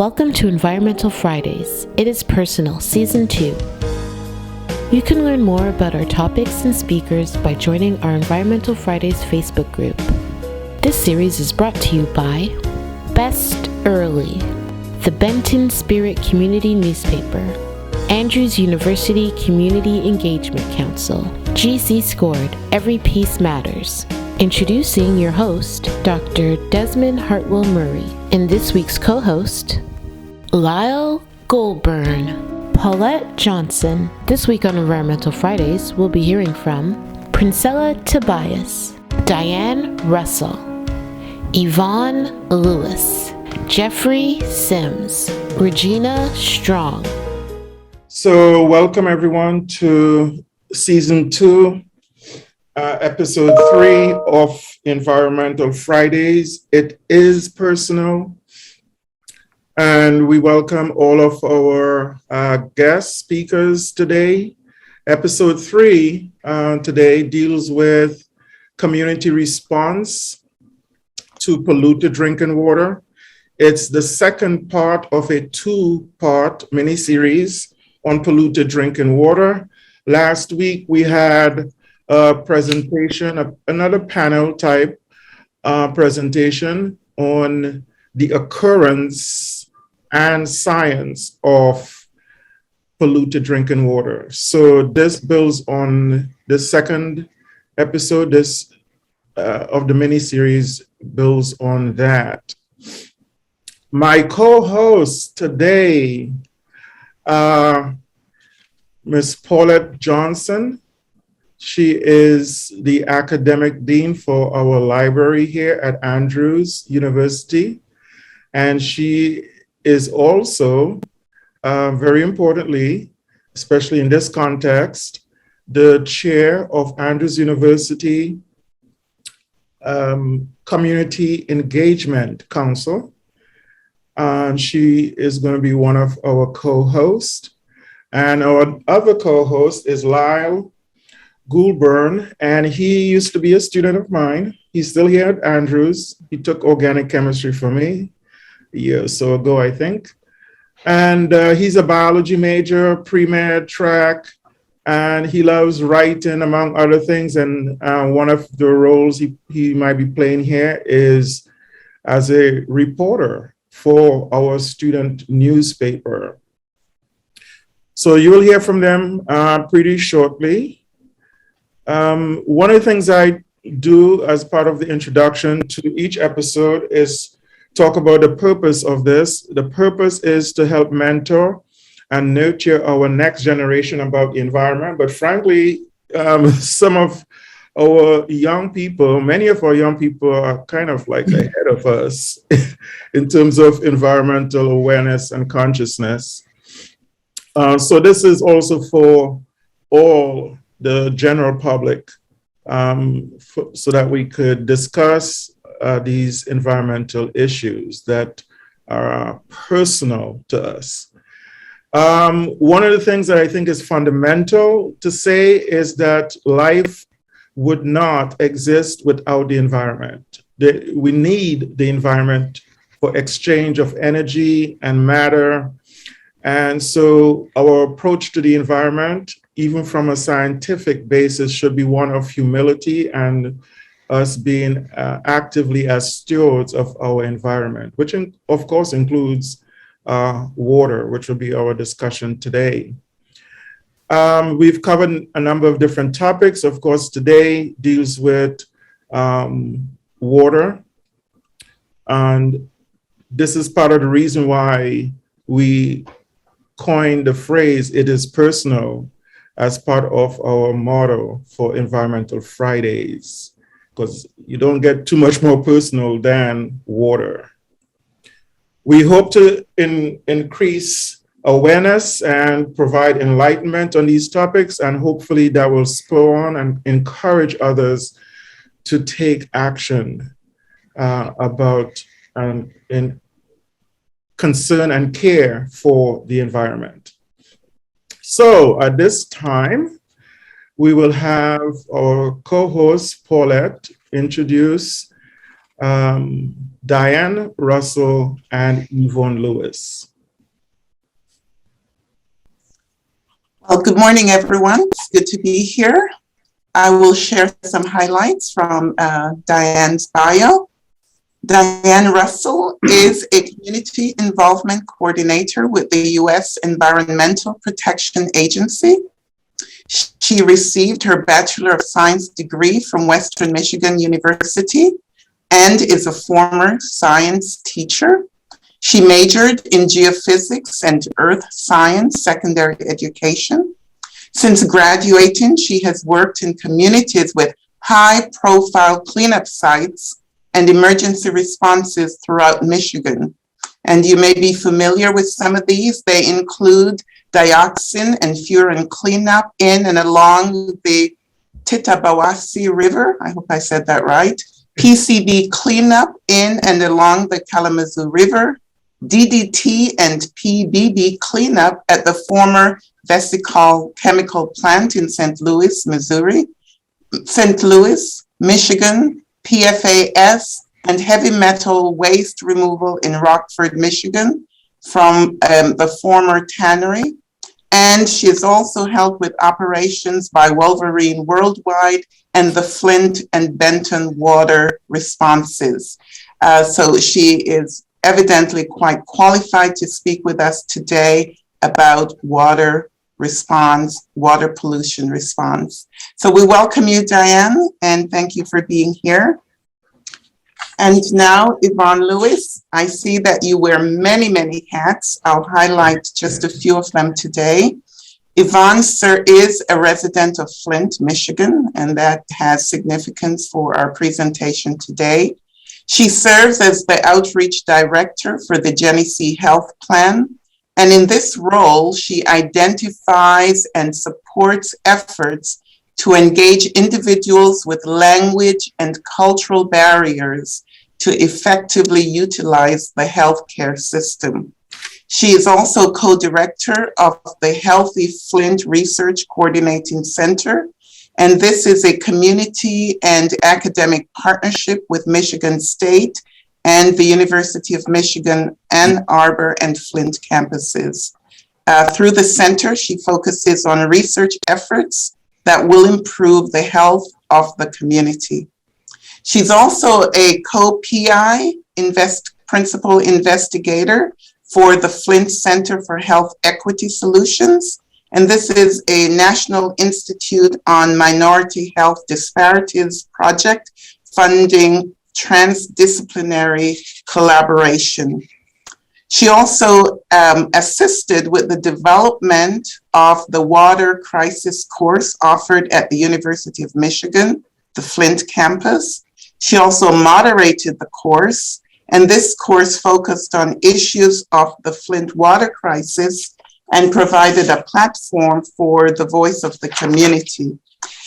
Welcome to Environmental Fridays. It is Personal, Season 2. You can learn more about our topics and speakers by joining our Environmental Fridays Facebook group. This series is brought to you by Best Early, the Benton Spirit Community Newspaper, Andrews University Community Engagement Council, GC Scored, Every Piece Matters. Introducing your host, Dr. Desmond Hartwell Murray, and this week's co-host, Lyle Goulburn, Paulette Johnson. This week on Environmental Fridays, we'll be hearing from Princella Tobias, Diane Russell, Yvonne Lewis, Jeffrey Sims, Regina Strong. So welcome everyone to Season 2, Episode 3 of Environmental Fridays. It is personal. And we welcome all of our guest speakers today. Episode 3 today deals with community response to polluted drinking water. It's the second part of a 2-part miniseries on polluted drinking water. Last week we had a presentation, another panel type presentation on the occurrence and science of polluted drinking water. So this builds on the second episode of the mini-series builds on that. My co-host today, Ms. Paulette Johnson. She is the academic dean for our library here at Andrews University. And she is also, very importantly, especially in this context, the chair of Andrews University Community Engagement Council. And she is going to be one of our co-hosts. And our other co-host is Lyle Goulburn, and he used to be a student of mine. He's still here at Andrews. He took organic chemistry from me a year or so ago, I think. And he's a biology major, pre-med track, and he loves writing, among other things. And one of the roles he might be playing here is as a reporter for our student newspaper. So you will hear from them pretty shortly. One of the things I do as part of the introduction to each episode is talk about the purpose of this. The purpose is to help mentor and nurture our next generation about the environment. But frankly, some of our young people, many of our young people are kind of like ahead of us in terms of environmental awareness and consciousness. So this is also for all the general public, so that we could discuss these environmental issues that are personal to us. One of the things that I think is fundamental to say is that life would not exist without the environment. We need the environment for exchange of energy and matter. And so our approach to the environment, even from a scientific basis, should be one of humility and us being actively as stewards of our environment, which of course includes water, which will be our discussion today. We've covered a number of different topics. Of course, today deals with water. And this is part of the reason why we coined the phrase, "It is personal," as part of our motto for Environmental Fridays, because you don't get too much more personal than water. We hope to increase awareness and provide enlightenment on these topics, and hopefully that will spur on and encourage others to take action about in concern and care for the environment. So at this time, we will have our co-host Paulette introduce Diane, Russell, and Yvonne Lewis. Well, good morning, everyone. It's good to be here. I will share some highlights from Diane's bio. Diane Russell is a community involvement coordinator with the U.S. Environmental Protection Agency. She received her Bachelor of Science degree from Western Michigan University and is a former science teacher. She majored in geophysics and earth science secondary education. Since graduating, she has worked in communities with high-profile cleanup sites and emergency responses throughout Michigan. And you may be familiar with some of these. They include dioxin and furan cleanup in and along the Tittabawassee River. I hope I said that right. PCB cleanup in and along the Kalamazoo River. DDT and PBB cleanup at the former Vesical chemical plant in St. Louis, Michigan, PFAS, and heavy metal waste removal in Rockford, Michigan from the former tannery. And she has also helped with operations by Wolverine Worldwide and the Flint and Benton water responses. So she is evidently quite qualified to speak with us today about water response, water pollution response. So we welcome you, Diane, and thank you for being here. And now, Yvonne Lewis, I see that you wear many, many hats. I'll highlight just a few of them today. Yvonne, sir, is a resident of Flint, Michigan, and that has significance for our presentation today. She serves as the outreach director for the Genesee Health Plan. And in this role, she identifies and supports efforts to engage individuals with language and cultural barriers to effectively utilize the healthcare system. She is also co-director of the Healthy Flint Research Coordinating Center, and this is a community and academic partnership with Michigan State and the University of Michigan, Ann Arbor and Flint campuses. Through the center, she focuses on research efforts that will improve the health of the community. She's also a co-PI, principal investigator for the Flint Center for Health Equity Solutions. And this is a National Institute on Minority Health Disparities project funding transdisciplinary collaboration. She also assisted with the development of the water crisis course offered at the University of Michigan, the Flint campus. She also moderated the course, and this course focused on issues of the Flint water crisis and provided a platform for the voice of the community.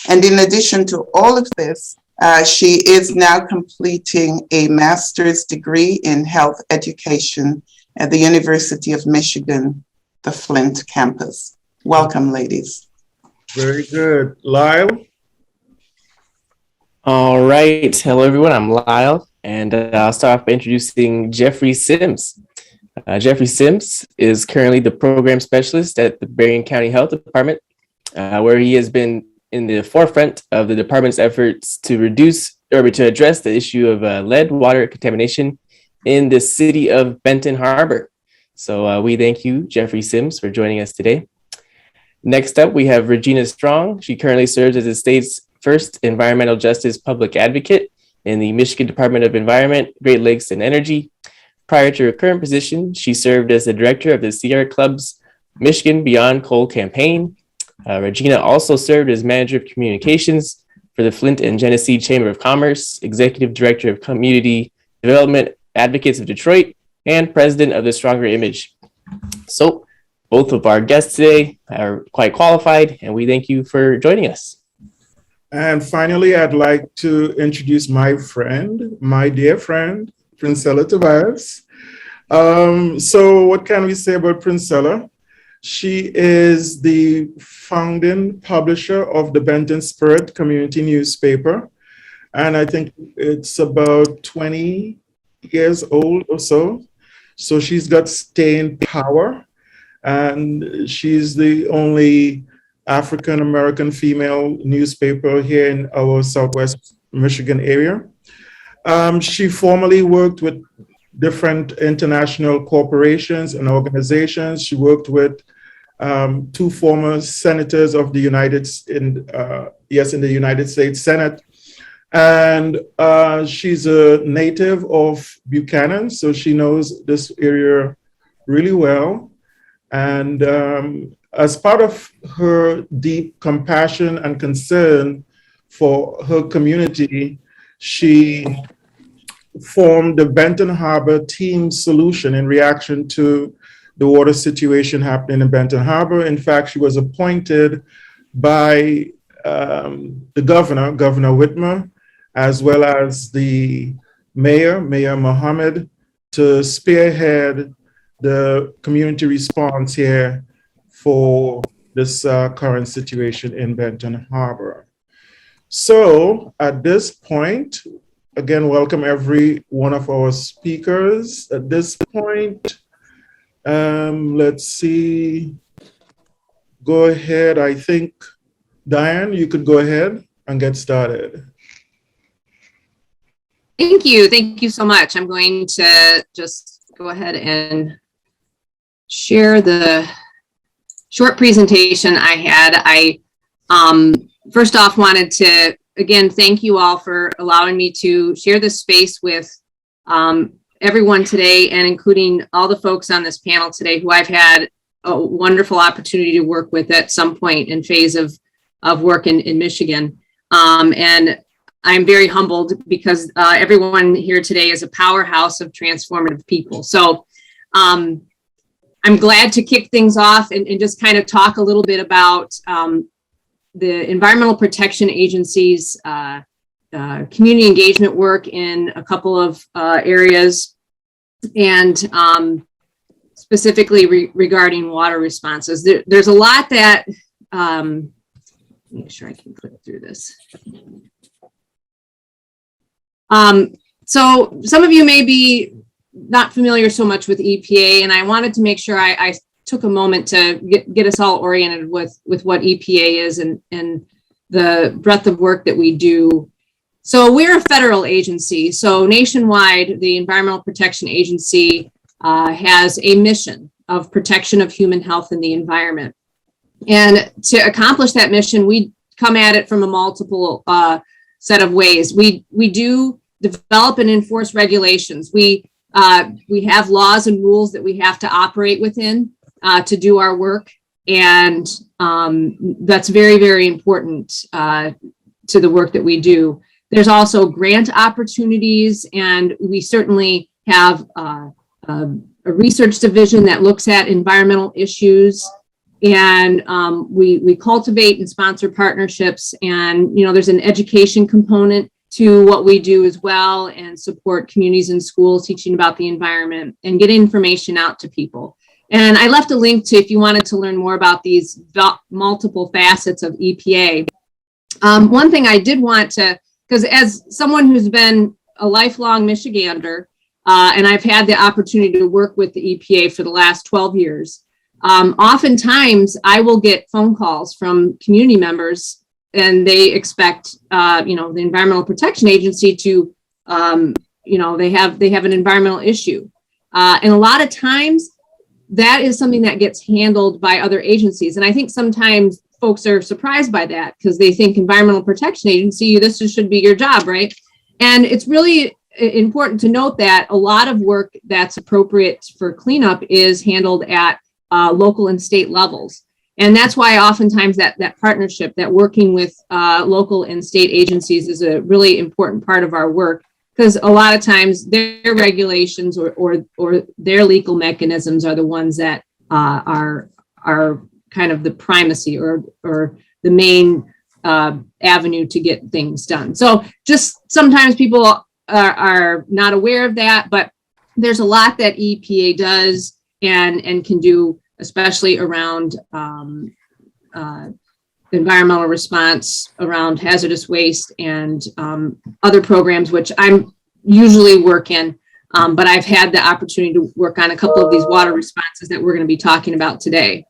And in addition to all of this, she is now completing a master's degree in health education at the University of Michigan, the Flint campus. Welcome, ladies. Very good. Lyle? All right. Hello, everyone. I'm Lyle, and I'll start off by introducing Jeffrey Sims. Jeffrey Sims is currently the program specialist at the Berrien County Health Department, where he has been in the forefront of the department's efforts to reduce or to address the issue of lead water contamination in the city of Benton Harbor. So we thank you, Jeffrey Sims, for joining us today. Next up, we have Regina Strong. She currently serves as the state's first environmental justice public advocate in the Michigan Department of Environment, Great Lakes, and Energy. Prior to her current position, she served as the director of the Sierra Club's Michigan Beyond Coal campaign. Regina also served as manager of communications for the Flint and Genesee Chamber of Commerce, executive director of Community Development Advocates of Detroit, and president of the Stronger Image. So both of our guests today are quite qualified, and we thank you for joining us. And finally, I'd like to introduce my friend, my dear friend, Princella Tobias. So what can we say about Princella? She is the founding publisher of the Benton Spirit community newspaper. and I think it's about 20 years old or so. So she's got staying power, and she's the only African American female newspaper here in our Southwest Michigan area. She formerly worked with different international corporations and organizations. She worked with two former senators of the in the United States Senate. And she's a native of Buchanan, so she knows this area really well. And as part of her deep compassion and concern for her community, she formed the Benton Harbor Team Solution in reaction to the water situation happening in Benton Harbor. In fact, she was appointed by the Governor Whitmer, as well as the Mayor Mohammed, to spearhead the community response here for this current situation in Benton Harbor. So at this point, again, welcome every one of our speakers. At this point, let's see, go ahead. I think, Diane, you could go ahead and get started. Thank you so much. I'm going to just go ahead and share the short presentation I had. I first off wanted to, again, thank you all for allowing me to share this space with everyone today, and including all the folks on this panel today who I've had a wonderful opportunity to work with at some point in phase of work in Michigan. And I'm very humbled because everyone here today is a powerhouse of transformative people. So I'm glad to kick things off and just kind of talk a little bit about the Environmental Protection Agency's community engagement work in a couple of areas, and specifically regarding water responses. There's a lot that, make sure I can click through this. So some of you may be not familiar so much with EPA, and I wanted to make sure I took a moment to get us all oriented with what EPA is and the breadth of work that we do. So we're a federal agency. So nationwide, the Environmental Protection Agency has a mission of protection of human health and the environment. And to accomplish that mission, we come at it from a multiple set of ways. We do develop and enforce regulations. We have laws and rules that we have to operate within to do our work. And that's very, very important to the work that we do. There's also grant opportunities, and we certainly have a research division that looks at environmental issues. And we cultivate and sponsor partnerships, and there's an education component to what we do as well, and support communities and schools teaching about the environment and get information out to people. And I left a link to, if you wanted to learn more about these multiple facets of EPA. One thing I did want to, because as someone who's been a lifelong Michigander, and I've had the opportunity to work with the EPA for the last 12 years, oftentimes I will get phone calls from community members, and they expect, the Environmental Protection Agency to, they have an environmental issue. And a lot of times that is something that gets handled by other agencies. And I think sometimes folks are surprised by that because they think Environmental Protection Agency, this should be your job, right? And it's really important to note that a lot of work that's appropriate for cleanup is handled at local and state levels. And that's why oftentimes that partnership, that working with local and state agencies is a really important part of our work, because a lot of times their regulations or their legal mechanisms are the ones that are kind of the primacy or the main avenue to get things done. So just sometimes people are not aware of that, but there's a lot that EPA does and can do, especially around environmental response around hazardous waste and other programs, which I'm usually work in, but I've had the opportunity to work on a couple of these water responses that we're going to be talking about today.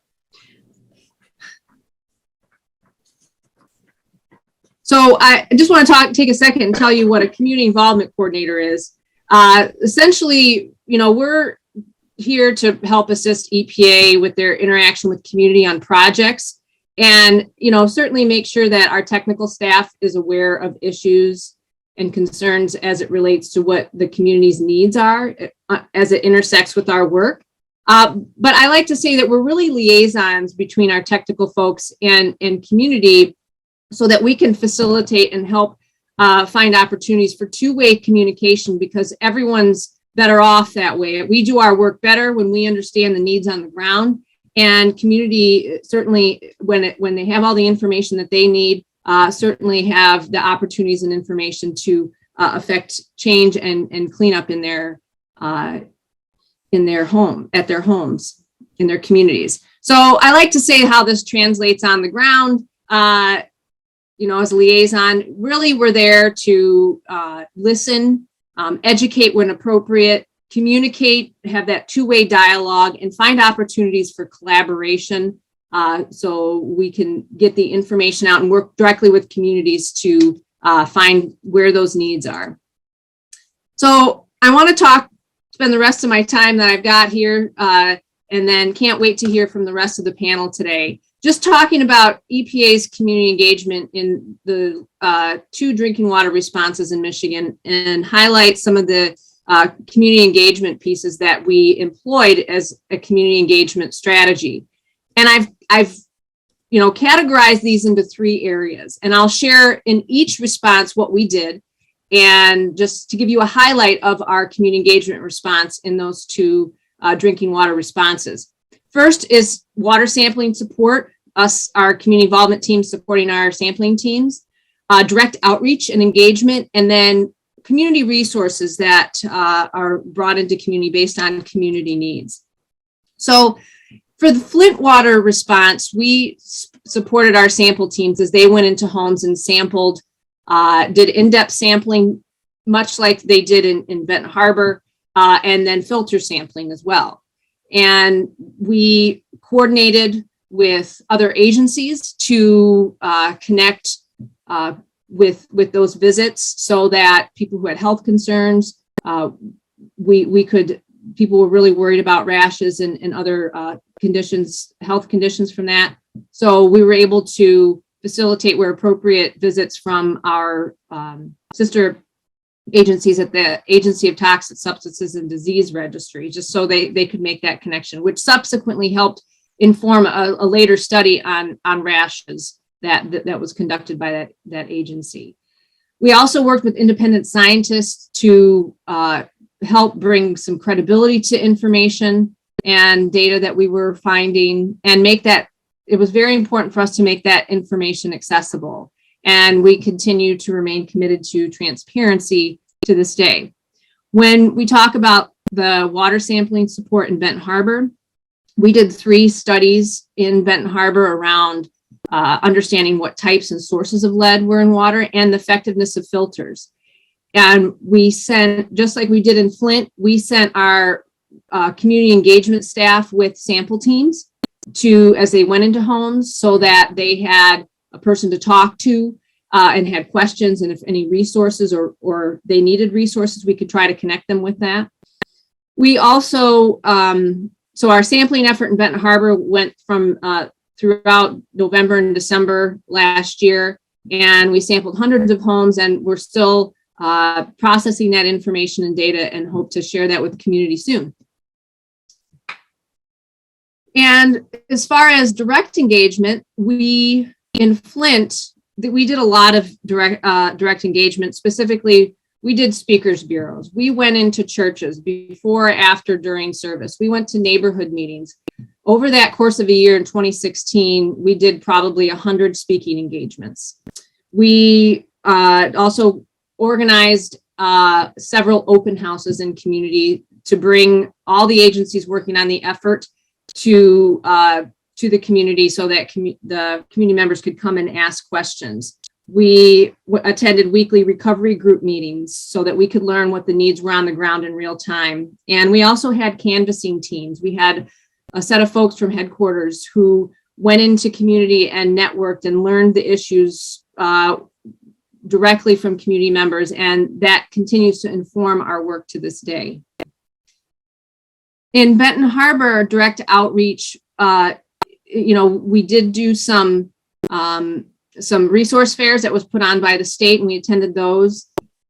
So I just want to take a second and tell you what a community involvement coordinator is. Essentially, we're here to help assist EPA with their interaction with community on projects, and certainly make sure that our technical staff is aware of issues and concerns as it relates to what the community's needs are as it intersects with our work. But I like to say that we're really liaisons between our technical folks and community, so that we can facilitate and help find opportunities for two-way communication, because everyone's better off that way. We do our work better when we understand the needs on the ground, and community certainly, when they have all the information that they need, certainly have the opportunities and information to affect change and clean up in their home, at their homes, in their communities. So I like to say how this translates on the ground. As a liaison, really we're there to listen, educate when appropriate, communicate, have that two-way dialogue, and find opportunities for collaboration, so we can get the information out and work directly with communities to find where those needs are. So I want to spend the rest of my time that I've got here, and then can't wait to hear from the rest of the panel today. Just talking about EPA's community engagement in the 2 drinking water responses in Michigan, and highlight some of the community engagement pieces that we employed as a community engagement strategy. And I've categorized these into 3 areas, and I'll share in each response what we did, and just to give you a highlight of our community engagement response in those 2 drinking water responses. First is water sampling support, our community involvement team supporting our sampling teams, direct outreach and engagement, and then community resources that are brought into community based on community needs. So for the Flint water response, we supported our sample teams as they went into homes and sampled, did in-depth sampling, much like they did in Benton Harbor, and then filter sampling as well. And we coordinated with other agencies to connect with those visits, so that people who had health concerns, people were really worried about rashes and other health conditions from that. So we were able to facilitate, where appropriate, visits from our sister agencies at the Agency of Toxic Substances and Disease Registry, just so they could make that connection, which subsequently helped inform a later study on rashes that was conducted by that agency. We also worked with independent scientists to help bring some credibility to information and data that we were finding, and it was very important for us to make that information accessible. And we continue to remain committed to transparency to this day. When we talk about the water sampling support in Benton Harbor, we did 3 studies in Benton Harbor around understanding what types and sources of lead were in water and the effectiveness of filters. And we sent, just like we did in Flint, we sent our community engagement staff with sample teams as they went into homes, so that they had a person to talk to and had questions, and if any resources or they needed resources, we could try to connect them with that. We also, so our sampling effort in Benton Harbor went from throughout November and December last year, and we sampled hundreds of homes, and we're still processing that information and data, and hope to share that with the community soon. And as far as direct engagement, in Flint, we did a lot of direct engagement. Specifically, we did speakers bureaus. We went into churches before, after, during service. We went to neighborhood meetings. Over that course of a year in 2016, we did probably 100 speaking engagements. We also organized several open houses in community to bring all the agencies working on the effort to to the community so that the community members could come and ask questions. We attended weekly recovery group meetings so that we could learn what the needs were on the ground in real time. And we also had canvassing teams. We had a set of folks from headquarters who went into community and networked and learned the issues directly from community members. And that continues to inform our work to this day. In Benton Harbor, direct outreach, we did do some resource fairs that was put on by the state, and we attended those.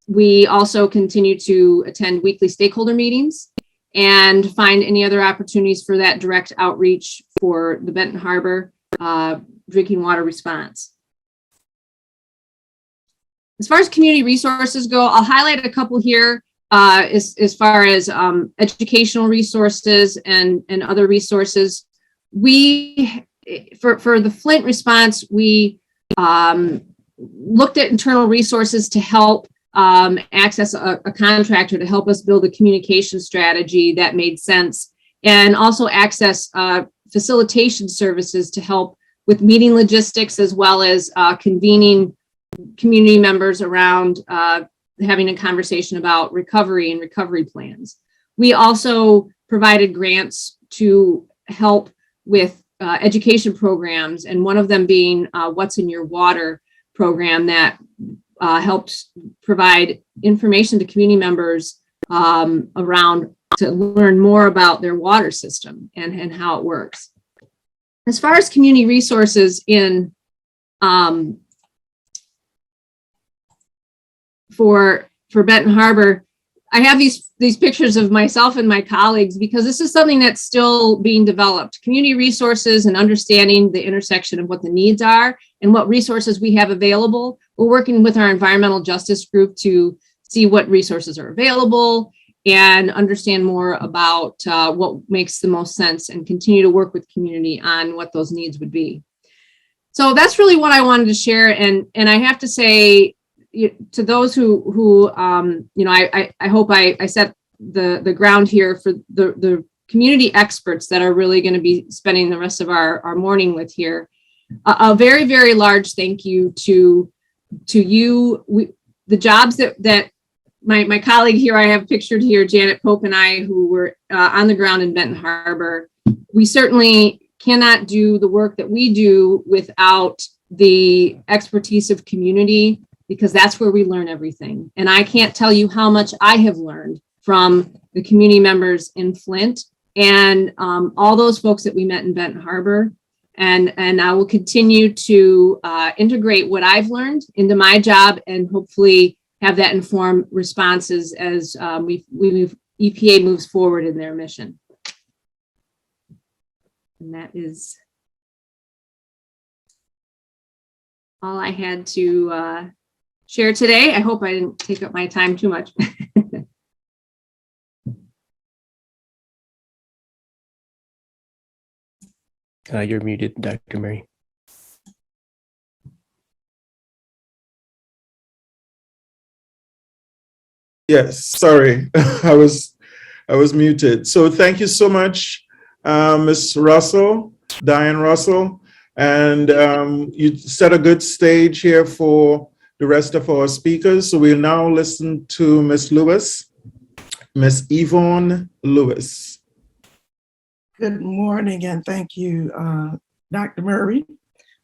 We also continue to attend weekly stakeholder meetings and find any other opportunities for that direct outreach for the Benton Harbor drinking water response. As far as community resources go, I'll highlight a couple here as far as educational resources and other resources. We, for the Flint response, we looked at internal resources to help access a contractor to help us build a communication strategy that made sense, and also access facilitation services to help with meeting logistics, as well as convening community members around having a conversation about recovery and recovery plans. We also provided grants to help with education programs, and one of them being What's in Your Water program that helped provide information to community members around to learn more about their water system and how it works. As far as community resources in for Benton Harbor, I have these pictures of myself and my colleagues because this is something that's still being developed. Community resources and understanding the intersection of what the needs are and what resources we have available. We're working with our environmental justice group to see what resources are available and understand more about what makes the most sense, and continue to work with community on what those needs would be. So that's really what I wanted to share. And I have to say, to those who I hope I set the ground here for the community experts that are really going to be spending the rest of our morning with here. A very, very large thank you to you. The jobs that my colleague here, I have pictured here, Janet Pope and I, who were on the ground in Benton Harbor. We certainly cannot do the work that we do without the expertise of community, because that's where we learn everything. And I can't tell you how much I have learned from the community members in Flint and all those folks that we met in Benton Harbor. And I will continue to integrate what I've learned into my job and hopefully have that inform responses as EPA moves forward in their mission. And that is all I had to share today. I hope I didn't take up my time too much. You're muted, Dr. Murray. Yes, sorry, I was muted. So thank you so much, Ms. Russell, Diane Russell, and you set a good stage here for the rest of our speakers. So we'll now listen to Ms. Lewis, Ms. Yvonne Lewis. Good morning, and thank you, Dr. Murray.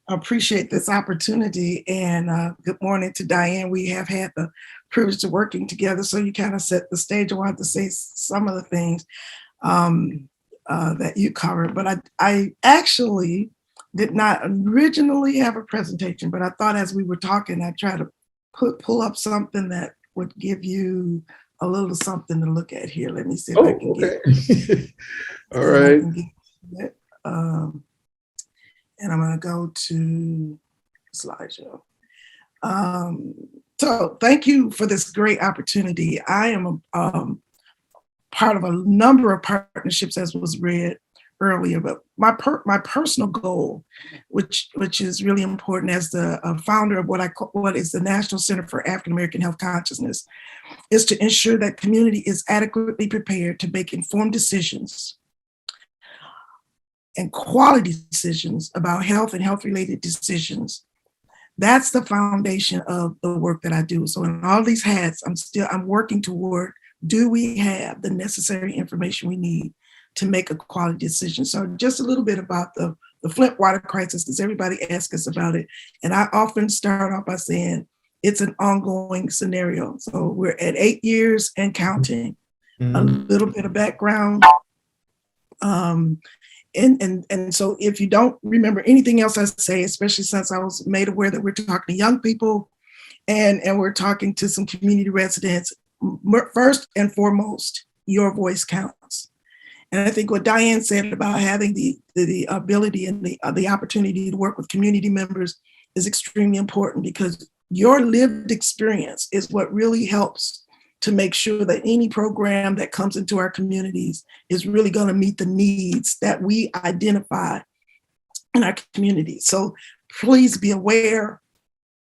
I appreciate this opportunity, and good morning to Diane. We have had the privilege of working together, so you kind of set the stage. I wanted to say some of the things that you covered, but I actually did not originally have a presentation, but I thought as we were talking, I tried to pull up something that would give you a little something to look at here. Let me see if I can get it. All right. And I'm going to go to slideshow. So thank you for this great opportunity. I am part of a number of partnerships, as was read earlier, but my personal goal, which is really important as the founder of what is the National Center for African American Health Consciousness, is to ensure that community is adequately prepared to make informed decisions and quality decisions about health and health-related decisions. That's the foundation of the work that I do. So in all these hats, I'm working toward, do we have the necessary information we need to make a quality decision? So just a little bit about the Flint water crisis, because everybody asks us about it. And I often start off by saying it's an ongoing scenario. So we're at 8 years and counting. A little bit of background. And so if you don't remember anything else I say, especially since I was made aware that we're talking to young people and we're talking to some community residents, first and foremost, your voice counts. And I think what Diane said about having the ability and the opportunity to work with community members is extremely important, because your lived experience is what really helps to make sure that any program that comes into our communities is really going to meet the needs that we identify in our community. So please be aware,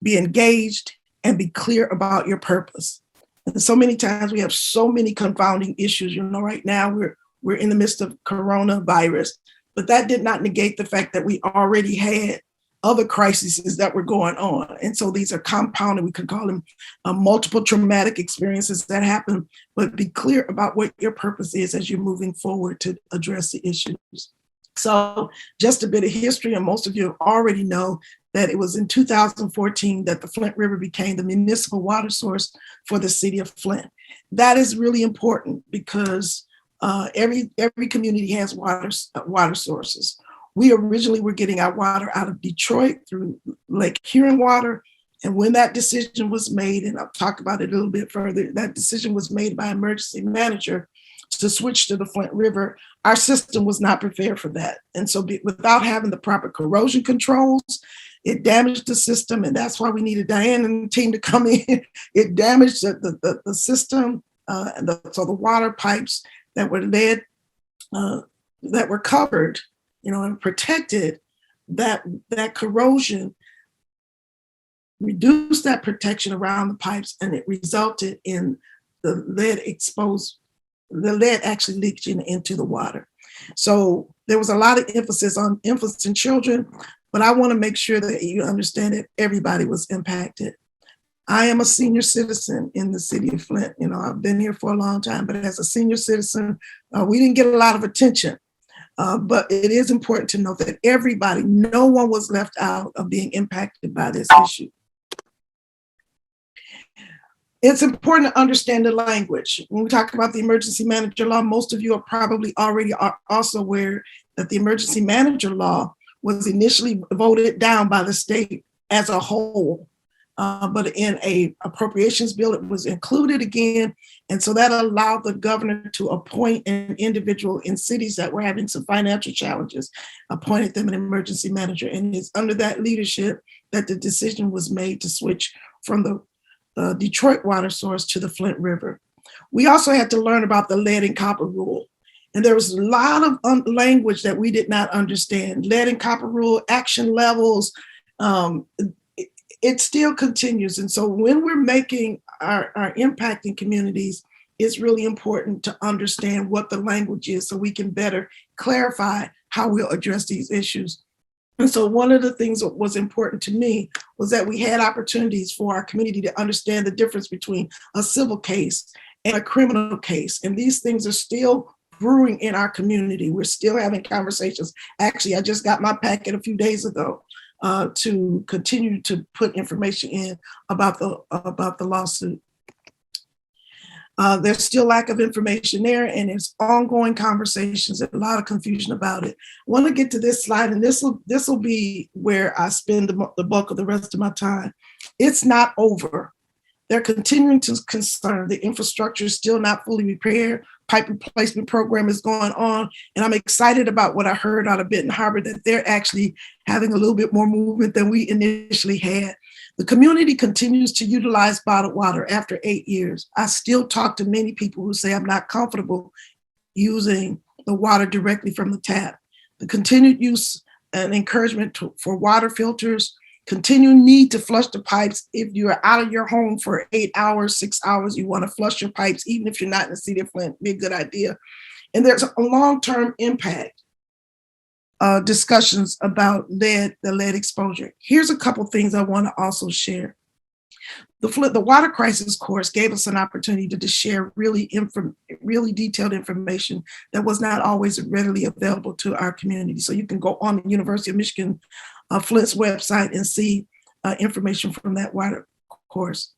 be engaged, and be clear about your purpose. And so many times we have so many confounding issues. Right now we're in the midst of coronavirus, but that did not negate the fact that we already had other crises that were going on. And so these are compounded, we could call them multiple traumatic experiences that happen, but be clear about what your purpose is as you're moving forward to address the issues. So just a bit of history, and most of you already know that it was in 2014 that the Flint River became the municipal water source for the city of Flint. That is really important because every community has water sources. We originally were getting our water out of Detroit through Lake Huron water. And when that decision was made, and I'll talk about it a little bit further, that decision was made by emergency manager to switch to the Flint River. Our system was not prepared for that. And so without having the proper corrosion controls, it damaged the system. And that's why we needed Diane and the team to come in. It damaged the system. So the water pipes that were lead, that were covered, and protected, that corrosion reduced that protection around the pipes, and it resulted in the lead actually leaching into the water. So there was a lot of emphasis on infants and children, but I want to make sure that you understand that everybody was impacted. I am a senior citizen in the city of Flint. I've been here for a long time, but as a senior citizen, we didn't get a lot of attention. But it is important to know that no one was left out of being impacted by this issue. It's important to understand the language. When we talk about the emergency manager law, most of you are probably already also aware that the emergency manager law was initially voted down by the state as a whole. But in a appropriations bill, it was included again. And so that allowed the governor to appoint an individual in cities that were having some financial challenges, appointed them an emergency manager. And it's under that leadership that the decision was made to switch from the Detroit water source to the Flint River. We also had to learn about the lead and copper rule. And there was a lot of language that we did not understand. Lead and copper rule, action levels, it still continues. And so when we're making our impact in communities, it's really important to understand what the language is so we can better clarify how we'll address these issues. And so one of the things that was important to me was that we had opportunities for our community to understand the difference between a civil case and a criminal case. And these things are still brewing in our community. We're still having conversations. Actually, I just got my packet a few days ago to continue to put information in about the lawsuit. There's still lack of information there, and there's ongoing conversations and a lot of confusion about it. I want to get to this slide, and this will be where I spend the bulk of the rest of my time. It's not over. They're continuing to concern. The infrastructure is still not fully repaired. Pipe replacement program is going on. And I'm excited about what I heard out of Benton Harbor, that they're actually having a little bit more movement than we initially had. The community continues to utilize bottled water after 8 years. I still talk to many people who say I'm not comfortable using the water directly from the tap. The continued use and encouragement for water filters, continuing need to flush the pipes. If you're out of your home for 8 hours, 6 hours, you want to flush your pipes, even if you're not in the city of Flint, be a good idea. And there's a long-term impact discussions about the lead exposure. Here's a couple things I want to also share. The water crisis course gave us an opportunity to share really detailed information that was not always readily available to our community. So you can go on the University of Michigan Flint's website and see information from that water course.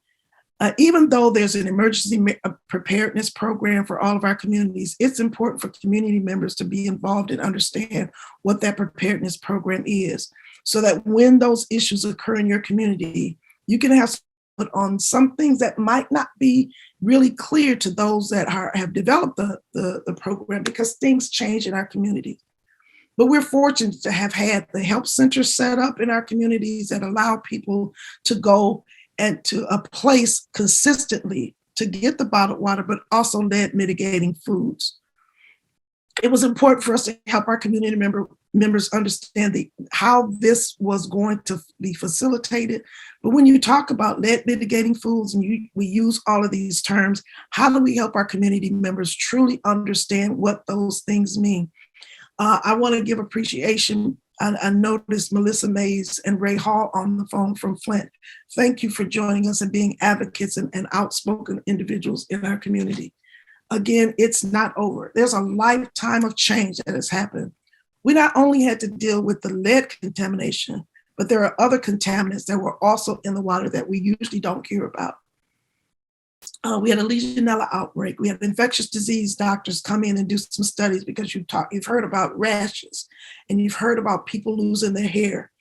Even though there's an emergency preparedness program for all of our communities, it's important for community members to be involved and understand what that preparedness program is, so that when those issues occur in your community, you can have put on some things that might not be really clear to those that have developed the program, because things change in our community. But we're fortunate to have had the help centers set up in our communities that allow people to go and to a place consistently to get the bottled water, but also lead mitigating foods. It was important for us to help our community members understand how this was going to be facilitated. But when you talk about lead mitigating foods and we use all of these terms, how do we help our community members truly understand what those things mean? I want to give appreciation. I noticed Melissa Mays and Ray Hall on the phone from Flint. Thank you for joining us and being advocates and outspoken individuals in our community. Again, it's not over. There's a lifetime of change that has happened. We not only had to deal with the lead contamination, but there are other contaminants that were also in the water that we usually don't hear about. We had a Legionella outbreak. We had infectious disease doctors come in and do some studies, because you've heard about rashes and you've heard about people losing their hair.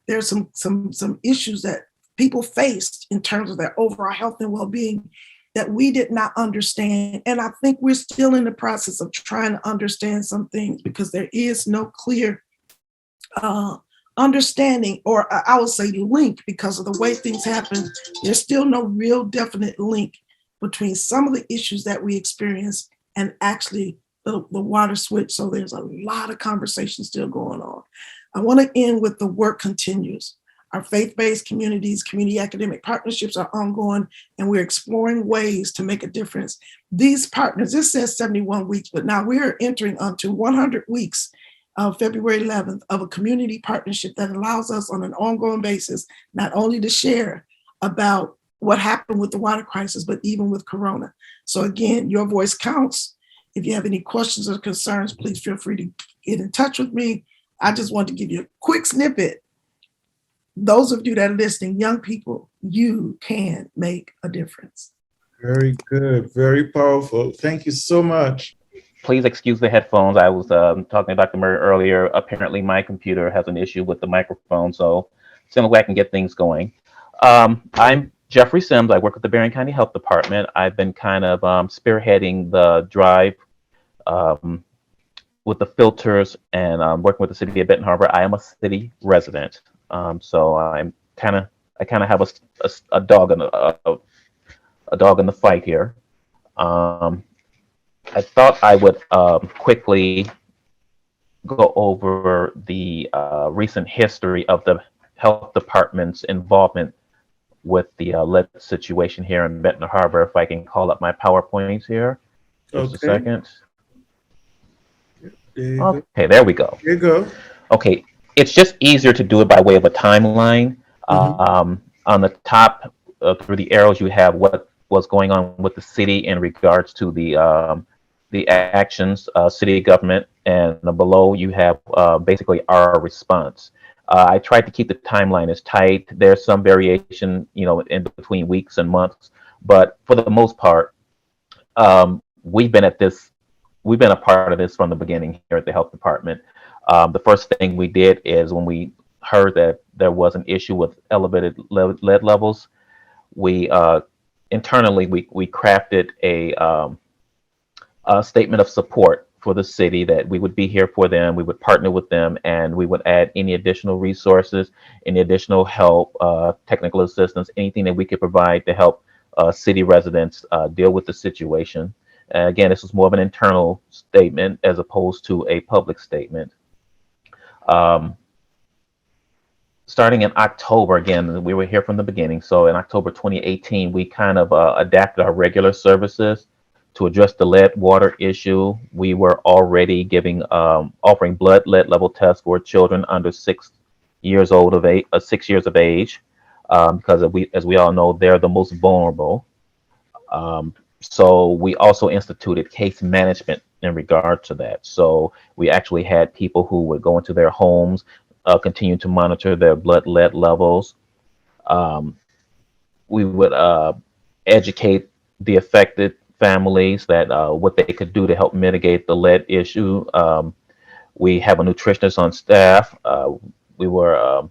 There's some issues that people faced in terms of their overall health and well-being that we did not understand. And I think we're still in the process of trying to understand some things, because there is no clear understanding, or I would say link, because of the way things happen. There's still no real definite link between some of the issues that we experience and actually the water switch. So there's a lot of conversation still going on. I want to end with the work continues. Our faith-based communities, community academic partnerships are ongoing, and we're exploring ways to make a difference. These partners, this says 71 weeks, but now we're entering onto 100 weeks of February 11th of a community partnership that allows us on an ongoing basis, not only to share about what happened with the water crisis, but even with Corona. So again, your voice counts. If you have any questions or concerns, please feel free to get in touch with me. I just want to give you a quick snippet. Those of you that are listening, young people, you can make a difference. Very good, very powerful. Thank you so much. Please excuse the headphones. I was talking to Dr. Murray earlier. Apparently my computer has an issue with the microphone, so it's the only way I can get things going. I'm Jeffrey Sims. I work with the Berrien County Health Department. I've been kind of spearheading the drive with the filters and working with the city of Benton Harbor. I am a city resident, so I kind of have a dog in the fight here. I thought I would quickly go over the recent history of the health department's involvement with the lead situation here in Benton Harbor. If I can call up my PowerPoints here. Just a second. Okay, there we go. Here you go. Okay, it's just easier to do it by way of a timeline. On the top, through the arrows, you have what was going on with the city in regards to the actions, city government, and below you have basically our response. I tried to keep the timeline as tight. There's some variation, in between weeks and months, but for the most part, we've been a part of this from the beginning here at the health department. The first thing we did is when we heard that there was an issue with elevated lead levels, we internally we crafted a statement of support for the city, that we would be here for them, we would partner with them, and we would add any additional resources, any additional help, technical assistance, anything that we could provide to help city residents deal with the situation. Again, this was more of an internal statement as opposed to a public statement. Starting in October, again, we were here from the beginning. So in October 2018, we kind of adapted our regular services To address the lead water issue, we were already giving offering blood lead level tests for children under 6 years old of age, 6 years of age, because as we all know, they're the most vulnerable. Um, so we also instituted case management in regard to that. So we actually had people who would go into their homes, continue to monitor their blood lead levels. Um, we would educate the affected families that what they could do to help mitigate the lead issue. We have a nutritionist on staff. We were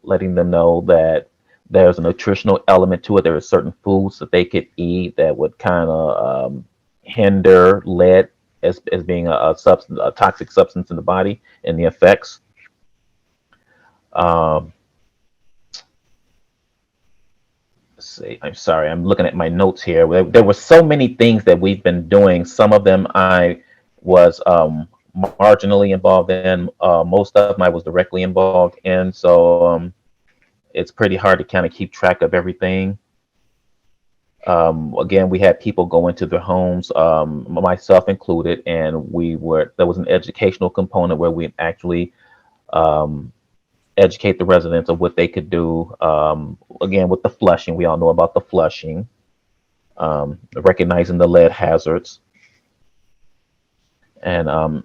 letting them know that there's a nutritional element to it. There are certain foods that they could eat that would kind of hinder lead as being a toxic substance in the body and the effects. Um, let's see, I'm sorry, I'm looking at my notes here. There were so many things that we've been doing. Some of them I was marginally involved in. Most of them I was directly involved in. So it's pretty hard to kind of keep track of everything. Again, we had people go into their homes, myself included, and there was an educational component where we actually educate the residents of what they could do. Again, with the flushing, we all know about the flushing, recognizing the lead hazards, and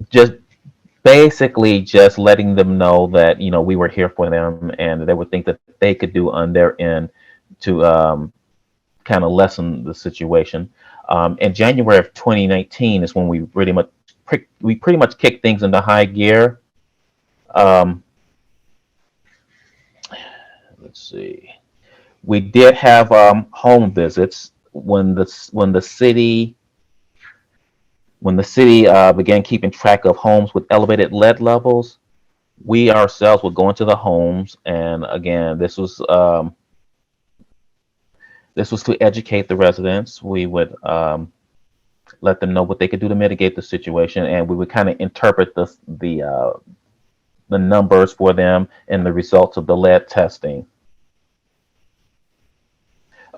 just basically just letting them know that we were here for them, and there were things that they could do on their end to kind of lessen the situation. In January of 2019 is when we pretty much kicked things into high gear. Let's see. We did have home visits when the city began keeping track of homes with elevated lead levels. We ourselves would go into the homes, and again, this was to educate the residents. We would let them know what they could do to mitigate the situation, and we would kind of interpret the numbers for them and the results of the lead testing.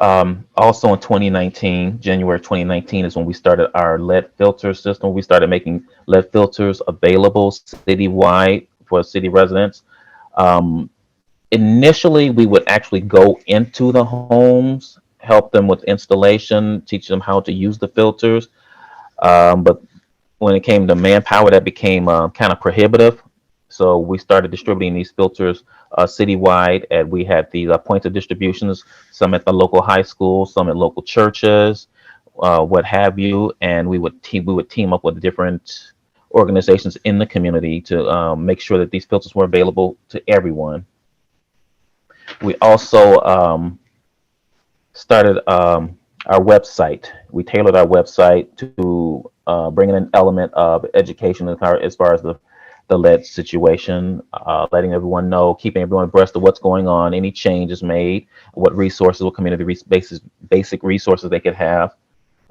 Also in 2019, January 2019 is when we started our lead filter system. We started making lead filters available citywide for city residents. Initially, we would actually go into the homes, help them with installation, teach them how to use the filters. But when it came to manpower, that became kind of prohibitive. So we started distributing these filters citywide, and we had these points of distributions, some at the local high school, some at local churches, what have you. And we would team up with different organizations in the community to make sure that these filters were available to everyone. We also started our website. We tailored our website to bring in an element of education as far as the lead situation, letting everyone know, keeping everyone abreast of what's going on, any changes made, what resources, what community basic resources they could have.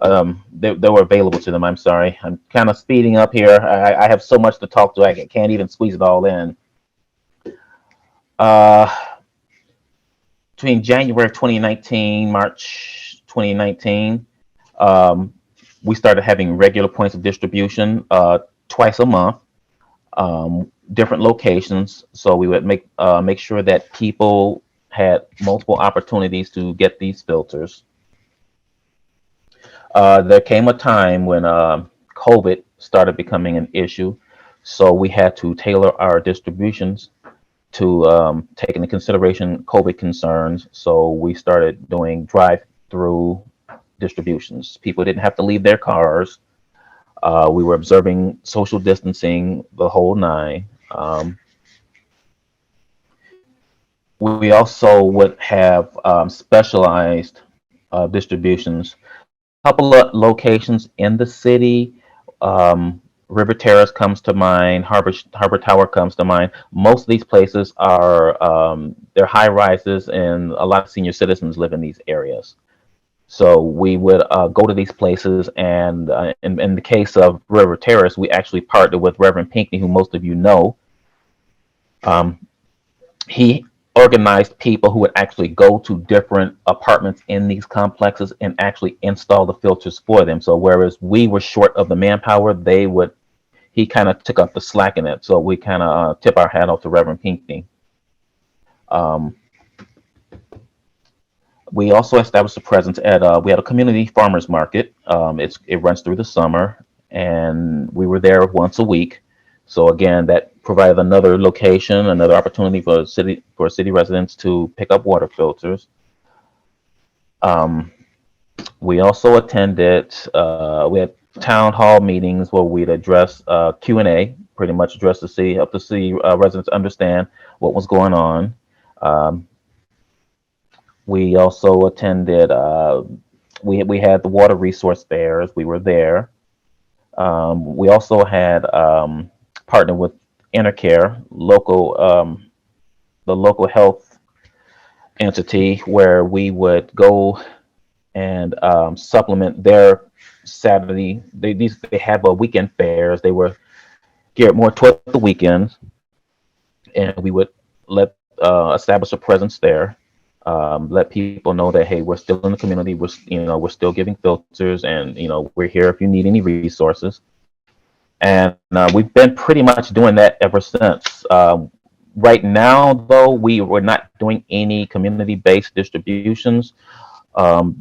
They were available to them. I'm sorry, I'm kind of speeding up here. I have so much to talk to, I can't even squeeze it all in. Between January of 2019, March 2019, we started having regular points of distribution twice a month. Different locations, so we would make sure that people had multiple opportunities to get these filters. There came a time when COVID started becoming an issue, so we had to tailor our distributions to take into consideration COVID concerns. So we started doing drive-through distributions. People didn't have to leave their cars. We were observing social distancing, the whole nine. We also would have specialized distributions. A couple of locations in the city. River Terrace comes to mind. Harbor Tower comes to mind. Most of these places are they're high rises, and a lot of senior citizens live in these areas. So we would go to these places, and in the case of River Terrace, we actually partnered with Reverend Pinckney, who most of you know. He organized people who would actually go to different apartments in these complexes and actually install the filters for them. So whereas we were short of the manpower, he kind of took up the slack in it. So we kind of tip our hat off to Reverend Pinckney. We also established a presence at, we had a community farmers market. It runs through the summer, and we were there once a week. So again, that provided another location, another opportunity for city residents to pick up water filters. We also attended, we had town hall meetings where we'd address Q&A, pretty much address the city, help the city residents understand what was going on. We also attended, we had the water resource fairs, we were there. We also had partnered with Intercare, the local health entity, where we would go and supplement their Saturday. They have weekend fairs. They were geared more toward the weekends, and we would establish a presence there. Let people know that, hey, we're still in the community. We're still giving filters, and we're here if you need any resources. And we've been pretty much doing that ever since. Right now, though, we're not doing any community-based distributions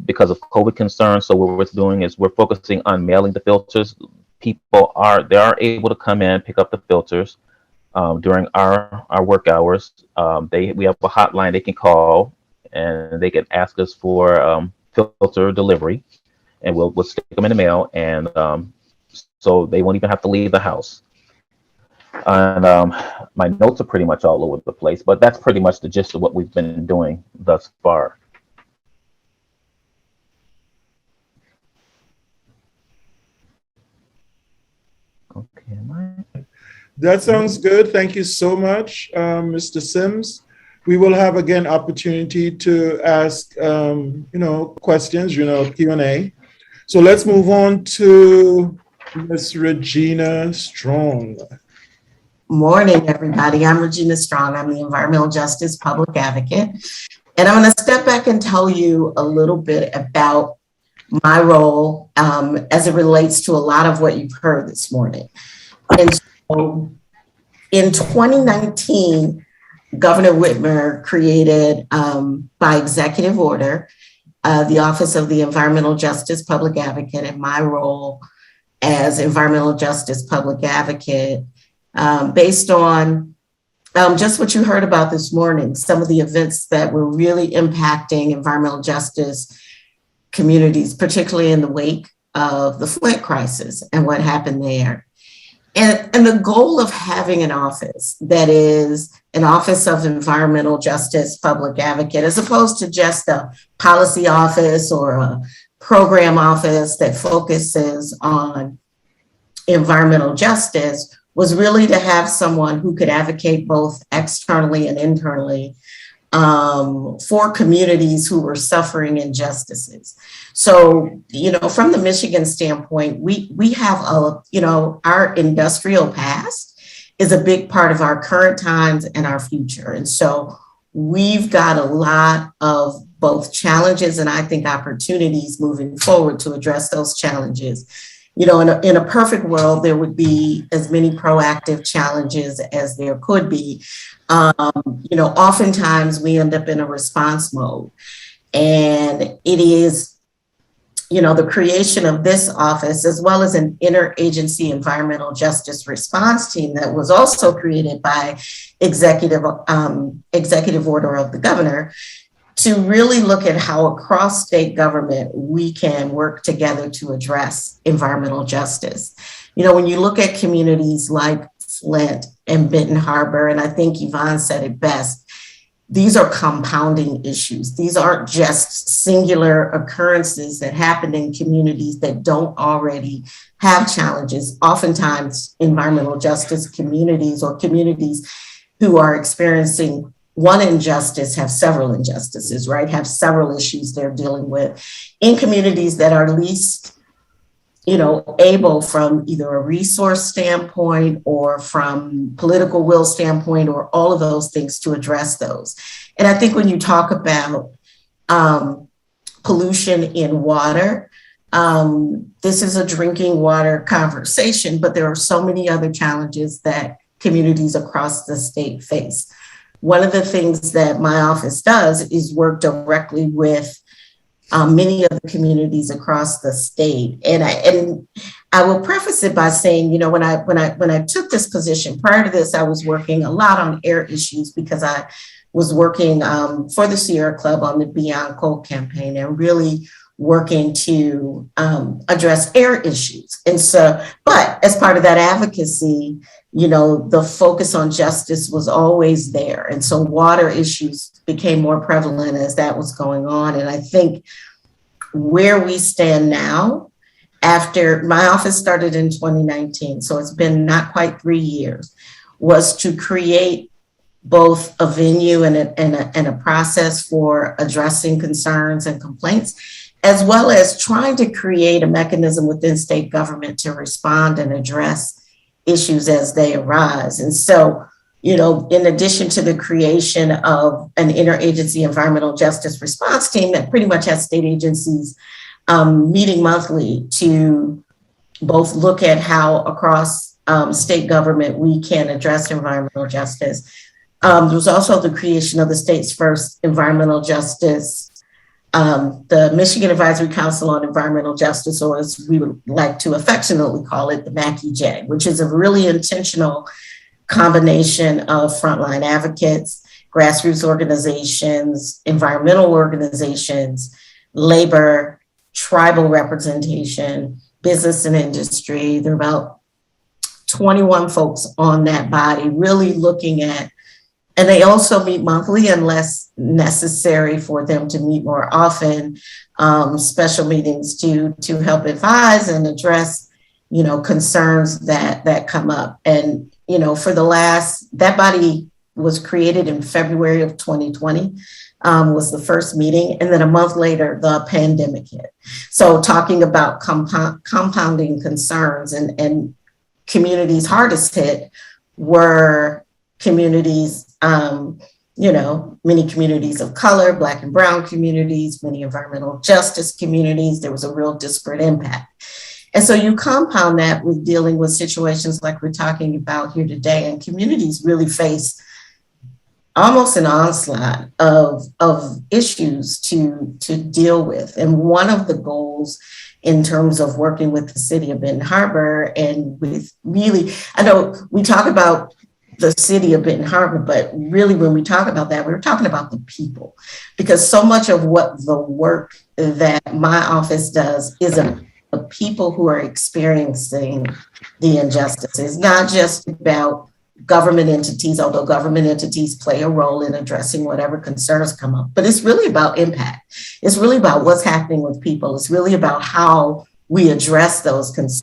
because of COVID concerns. So what we're doing is we're focusing on mailing the filters. People are able to come in, pick up the filters during our work hours. We have a hotline they can call, and they can ask us for filter delivery, and we'll stick them in the mail, and so they won't even have to leave the house. And my notes are pretty much all over the place, but that's pretty much the gist of what we've been doing thus far. Okay, that sounds good. Thank you so much, Mr. Sims. We will have again opportunity to ask, questions, Q&A. So let's move on to Ms. Regina Strong. Morning, everybody. I'm Regina Strong. I'm the Environmental Justice Public Advocate. And I'm going to step back and tell you a little bit about my role as it relates to a lot of what you've heard this morning. And so in 2019, Governor Whitmer created by executive order the Office of the Environmental Justice Public Advocate, and my role as Environmental Justice Public Advocate based on just what you heard about this morning, some of the events that were really impacting environmental justice communities, particularly in the wake of the Flint crisis and what happened there. And the goal of having an office that is an Office of Environmental Justice Public Advocate, as opposed to just a policy office or a program office that focuses on environmental justice, was really to have someone who could advocate both externally and internally for communities who were suffering injustices. So, from the Michigan standpoint, we have our industrial past is a big part of our current times and our future. And so we've got a lot of both challenges and I think opportunities moving forward to address those challenges. In a perfect world, there would be as many proactive challenges as there could be. Oftentimes we end up in a response mode. And it is, the creation of this office, as well as an interagency environmental justice response team that was also created by executive order of the governor, to really look at how across state government we can work together to address environmental justice. When you look at communities like Flint and Benton Harbor, and I think Yvonne said it best, these are compounding issues. These aren't just singular occurrences that happen in communities that don't already have challenges. Oftentimes, environmental justice communities or communities who are experiencing one injustice have several injustices, right? Have several issues they're dealing with in communities that are least able from either a resource standpoint or from political will standpoint or all of those things to address those. And I think when you talk about pollution in water, this is a drinking water conversation, but there are so many other challenges that communities across the state face. One of the things that my office does is work directly with many of the communities across the state. And I will preface it by saying, when I took this position, prior to this, I was working a lot on air issues because I was working for the Sierra Club on the Beyond Coal campaign and really working to address air issues. And so, but as part of that advocacy, the focus on justice was always there. And so water issues became more prevalent as that was going on. And I think where we stand now, after my office started in 2019, so it's been not quite 3 years, was to create both a venue and a process for addressing concerns and complaints, as well as trying to create a mechanism within state government to respond and address issues as they arise. And so, in addition to the creation of an interagency environmental justice response team that pretty much has state agencies meeting monthly to both look at how across state government we can address environmental justice. There was also the creation of the state's first environmental justice, the Michigan Advisory Council on Environmental Justice, or as we would like to affectionately call it, the MACEJ, which is a really intentional combination of frontline advocates, grassroots organizations, environmental organizations, labor, tribal representation, business and industry. There are about 21 folks on that body really looking at, and they also meet monthly unless necessary for them to meet more often, special meetings to help advise and address, concerns that come up. And, for that body was created in February of 2020, was the first meeting. And then a month later, the pandemic hit. So talking about compounding concerns and communities hardest hit were communities, many communities of color, Black and Brown communities, many environmental justice communities. There was a real disparate impact. And so you compound that with dealing with situations like we're talking about here today, and communities really face almost an onslaught of issues to deal with. And one of the goals in terms of working with the city of Benton Harbor and with really, I know we talk about the city of Benton Harbor, but really when we talk about that, we're talking about the people, because so much of what the work that my office does is the people who are experiencing the injustices, not just about government entities, although government entities play a role in addressing whatever concerns come up, but it's really about impact. It's really about what's happening with people. It's really about how we address those concerns.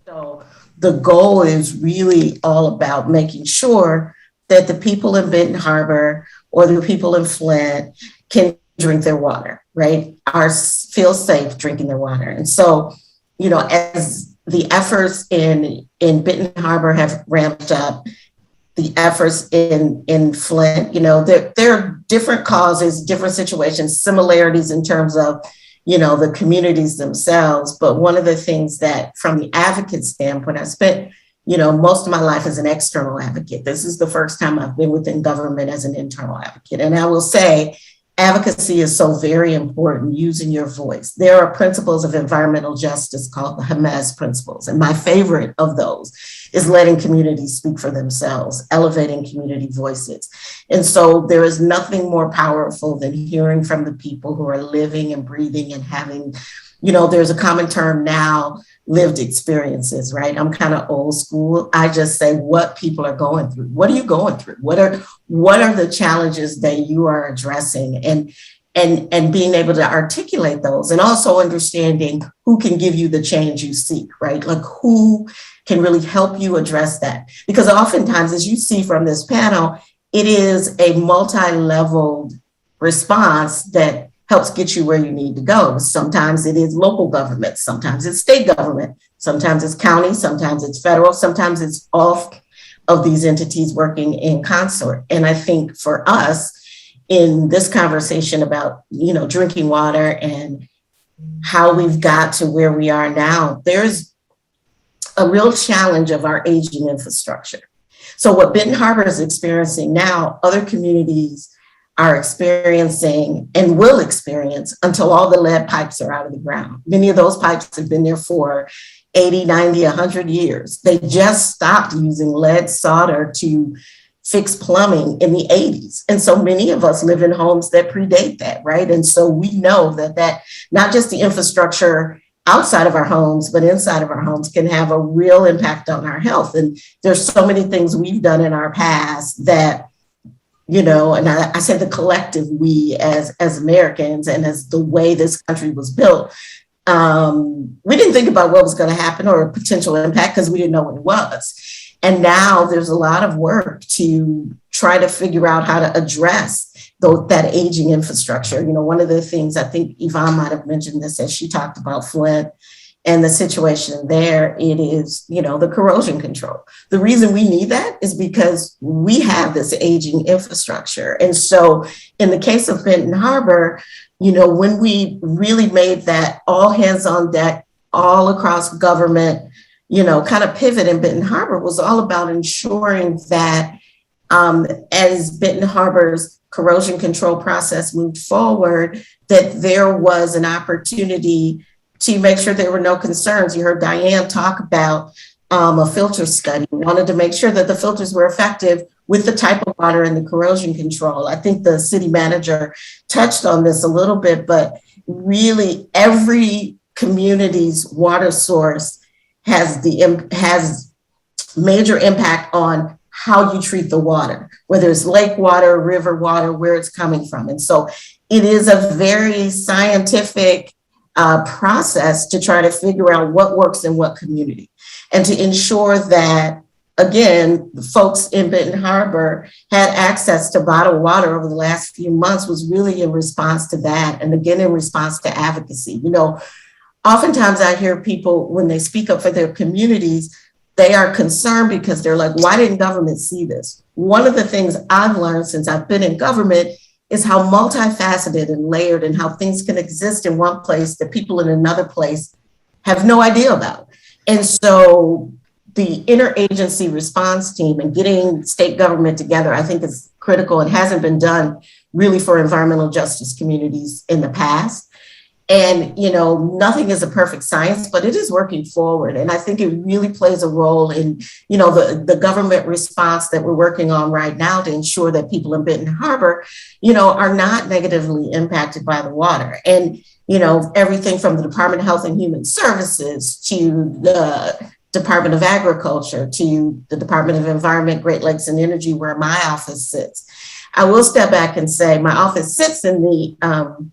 So the goal is really all about making sure that the people in Benton Harbor or the people in Flint can drink their water, right? Feel safe drinking their water. And so, as the efforts in Benton Harbor have ramped up, the efforts in Flint, there are different causes, different situations, similarities in terms of, the communities themselves. But one of the things that from the advocate standpoint, I spent, most of my life as an external advocate. This is the first time I've been within government as an internal advocate. And I will say, advocacy is so very important, using your voice. There are principles of environmental justice called the HEMES principles. And my favorite of those is letting communities speak for themselves, elevating community voices. And so there is nothing more powerful than hearing from the people who are living and breathing and having, there's a common term now, lived experiences, right? I'm kind of old school. I just say what people are going through. What are you going through? What are the challenges that you are addressing? And being able to articulate those, and also understanding who can give you the change you seek, right? Like who can really help you address that? Because oftentimes, as you see from this panel, it is a multi-leveled response that helps get you where you need to go. Sometimes it is local government, sometimes it's state government, sometimes it's county, sometimes it's federal, sometimes it's all of these entities working in concert. And I think for us in this conversation about, drinking water and how we've got to where we are now, there's a real challenge of our aging infrastructure. So what Benton Harbor is experiencing now, other communities are experiencing and will experience until all the lead pipes are out of the ground. Many of those pipes have been there for 80, 90, 100 years. They just stopped using lead solder to fix plumbing in the 80s. And so many of us live in homes that predate that, right? And so we know that not just the infrastructure outside of our homes, but inside of our homes can have a real impact on our health. And there's so many things we've done in our past that, and I say the collective we as Americans and as the way this country was built, we didn't think about what was going to happen or a potential impact because we didn't know what it was. And now there's a lot of work to try to figure out how to address that aging infrastructure. One of the things, I think Yvonne might have mentioned this as she talked about Flint and the situation there, it is, the corrosion control. The reason we need that is because we have this aging infrastructure. And so in the case of Benton Harbor, when we really made that all hands on deck, all across government, kind of pivot in Benton Harbor was all about ensuring that as Benton Harbor's corrosion control process moved forward, that there was an opportunity to make sure there were no concerns. You heard Diane talk about a filter study. We wanted to make sure that the filters were effective with the type of water and the corrosion control. I think the city manager touched on this a little bit, but really every community's water source has major impact on how you treat the water, whether it's lake water, river water, where it's coming from. And so it is a very scientific process to try to figure out what works in what community and to ensure that, again, the folks in Benton Harbor had access to bottled water over the last few months was really in response to that. And again, in response to advocacy. Oftentimes I hear people when they speak up for their communities, they are concerned because they're like, why didn't government see this? One of the things I've learned since I've been in government is how multifaceted and layered and how things can exist in one place that people in another place have no idea about. And so the interagency response team and getting state government together, I think is critical and hasn't been done really for environmental justice communities in the past. And, nothing is a perfect science, but it is working forward. And I think it really plays a role in, the government response that we're working on right now to ensure that people in Benton Harbor, are not negatively impacted by the water. And, everything from the Department of Health and Human Services to the Department of Agriculture to the Department of Environment, Great Lakes and Energy, where my office sits. I will step back and say my office sits in the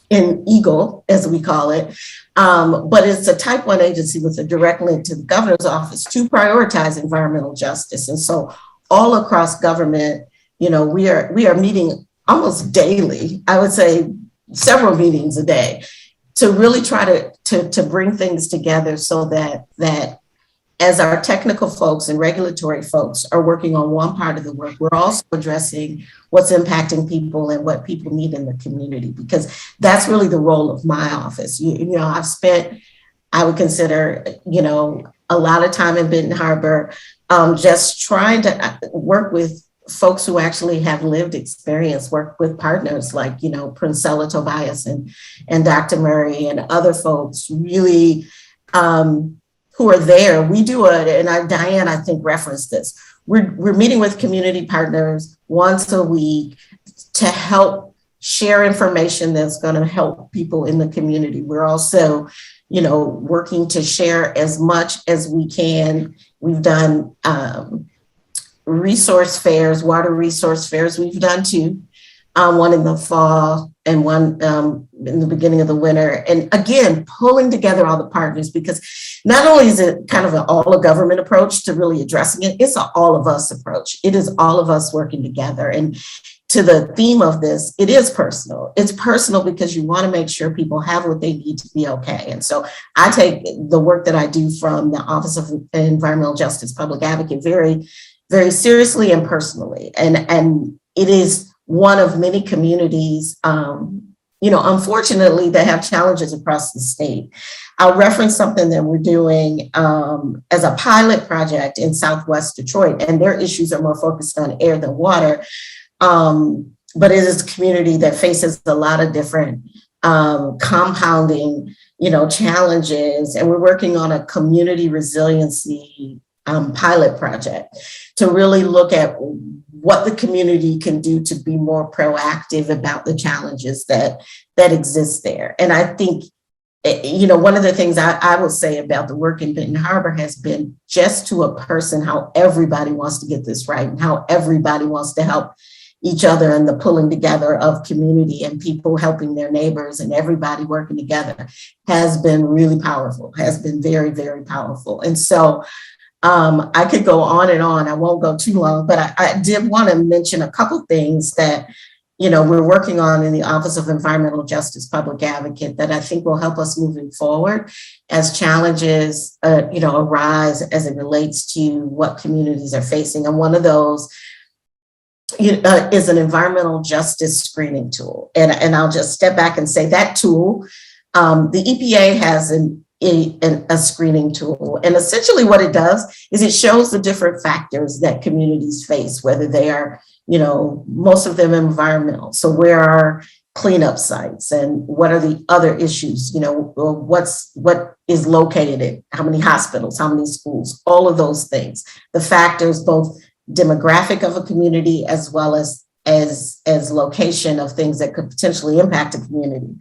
in EGLE, as we call it, but it's a type 1 agency with a direct link to the governor's office to prioritize environmental justice. And so all across government, we are meeting almost daily, I would say several meetings a day, to really try to bring things together so that as our technical folks and regulatory folks are working on one part of the work, we're also addressing what's impacting people and what people need in the community, because that's really the role of my office. I've spent, I would consider, a lot of time in Benton Harbor, just trying to work with folks who actually have lived experience, work with partners like, Princella, Tobias and Dr. Murray and other folks really, who are there. We do it, and Diane, I think, referenced this. We're meeting with community partners once a week to help share information that's going to help people in the community. We're also, working to share as much as we can. We've done resource fairs, water resource fairs. We've done two, one in the fall and one in the beginning of the winter. And again, pulling together all the partners, because not only is it kind of an all of government approach to really addressing it, it's an all of us approach. It is all of us working together. And to the theme of this, it is personal. It's personal because you want to make sure people have what they need to be okay. And so I take the work that I do from the Office of Environmental Justice Public Advocate very, very seriously and personally. And it is one of many communities, unfortunately, that have challenges across the state. I'll reference something that we're doing as a pilot project in Southwest Detroit, and their issues are more focused on air than water. But it is a community that faces a lot of different compounding, challenges. And we're working on a community resiliency pilot project to really look at what the community can do to be more proactive about the challenges that exist there. And I think, one of the things I would say about the work in Benton Harbor has been just to a person how everybody wants to get this right and how everybody wants to help each other, and the pulling together of community and people helping their neighbors and everybody working together has been really powerful, has been very, very powerful. And so I could go on and on. I won't go too long, but I did want to mention a couple things that, we're working on in the Office of Environmental Justice Public Advocate that I think will help us moving forward as challenges, arise as it relates to what communities are facing. And one of those is an environmental justice screening tool. And I'll just step back and say that tool, the EPA has a screening tool. And essentially what it does is it shows the different factors that communities face, whether they are, most of them environmental. So where are cleanup sites and what are the other issues? What is located in how many hospitals, how many schools, all of those things, the factors, both demographic of a community as well as location of things that could potentially impact a community.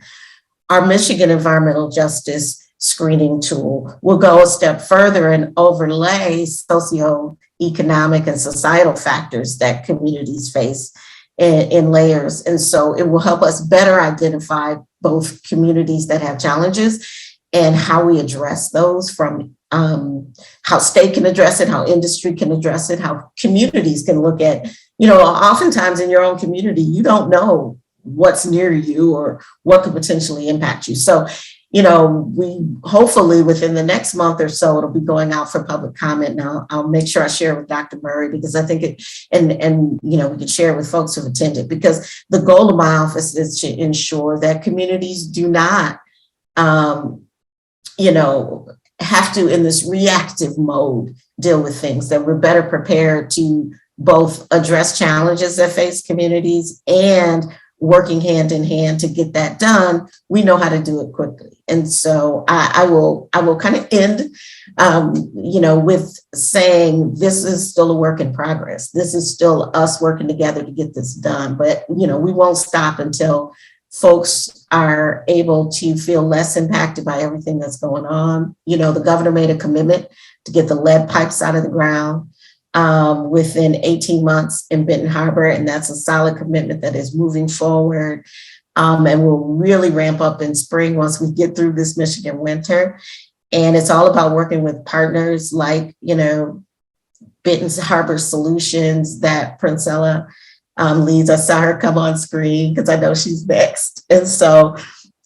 Our Michigan Environmental Justice Screening tool will go a step further and overlay socioeconomic and societal factors that communities face in layers. And so it will help us better identify both communities that have challenges and how we address those, from how state can address it, how industry can address it, how communities can look at, oftentimes in your own community, you don't know what's near you or what could potentially impact you. So, we hopefully within the next month or so, it'll be going out for public comment. Now I'll make sure I share with Dr. Murray, because I think it, and we can share it with folks who've attended, because the goal of my office is to ensure that communities do not, have to, in this reactive mode, deal with things, that we're better prepared to both address challenges that face communities and working hand in hand to get that done. We know how to do it quickly. And so I will kind of end, with saying this is still a work in progress. This is still us working together to get this done. But, we won't stop until folks are able to feel less impacted by everything that's going on. The governor made a commitment to get the lead pipes out of the ground within 18 months in Benton Harbor. And that's a solid commitment that is moving forward and will really ramp up in spring once we get through this Michigan winter. And it's all about working with partners like, Benton Harbor Solutions that Princella leads. I saw her come on screen because I know she's next. And so,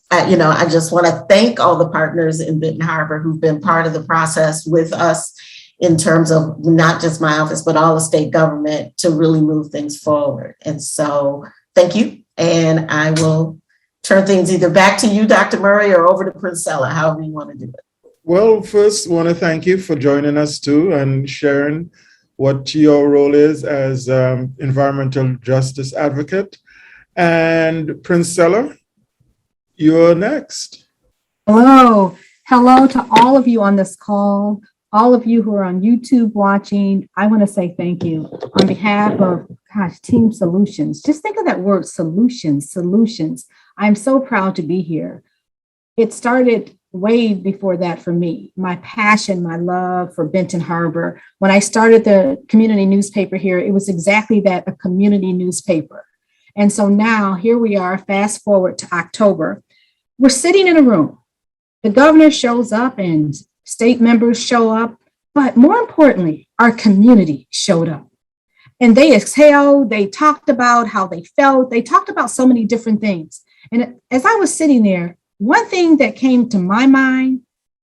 I just want to thank all the partners in Benton Harbor who've been part of the process with us in terms of not just my office, but all the state government to really move things forward. And so thank you. And I will turn things either back to you, Dr. Murray, or over to Princella, however you want to do it. Well, first, I want to thank you for joining us too and sharing what your role is as environmental justice advocate. And Princella, you're next. Hello to all of you on this call, all of you who are on YouTube watching. I want to say thank you on behalf of, Team Solutions. Just think of that word, solutions. I'm so proud to be here. It started way before that for me. My passion, my love for Benton Harbor. When I started the community newspaper here, it was exactly that, a community newspaper. And so now here we are, fast forward to October. We're sitting in a room. The governor shows up and state members show up, but more importantly, our community showed up. And they exhaled, they talked about how they felt, they talked about so many different things. And as I was sitting there, one thing that came to my mind,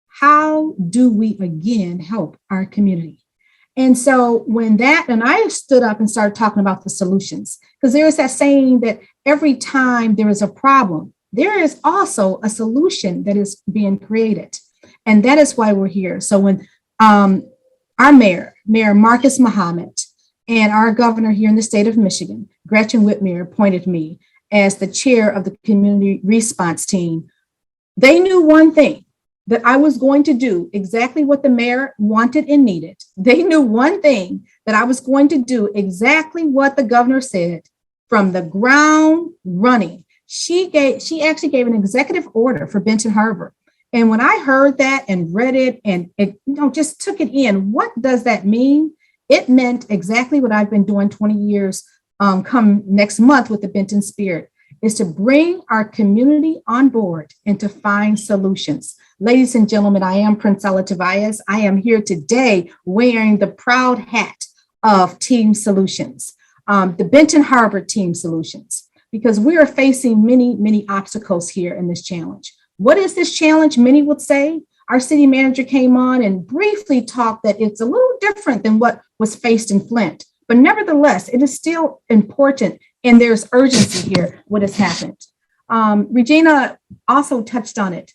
how do we again help our community? And so when I stood up and started talking about the solutions, because there is that saying that every time there is a problem, there is also a solution that is being created. And that is why we're here. So when our Mayor Marcus Muhammad, and our governor here in the state of Michigan, Gretchen Whitmer, appointed me as the chair of the community response team, they knew one thing, that I was going to do exactly what the mayor wanted and needed. They knew one thing, that I was going to do exactly what the governor said from the ground running. She actually gave an executive order for Benton Harbor. And when I heard that and read it and just took it in, what does that mean? It meant exactly what I've been doing 20 years come next month with the Benton Spirit, is to bring our community on board and to find solutions. Ladies and gentlemen, I am Princella Tobias. I am here today wearing the proud hat of Team Solutions, the Benton Harbor Team Solutions, because we are facing many, many obstacles here in this challenge. What is this challenge? Many would say. Our city manager came on and briefly talked that it's a little different than what was faced in Flint, but nevertheless, it is still important and there's urgency here, what has happened. Regina also touched on it.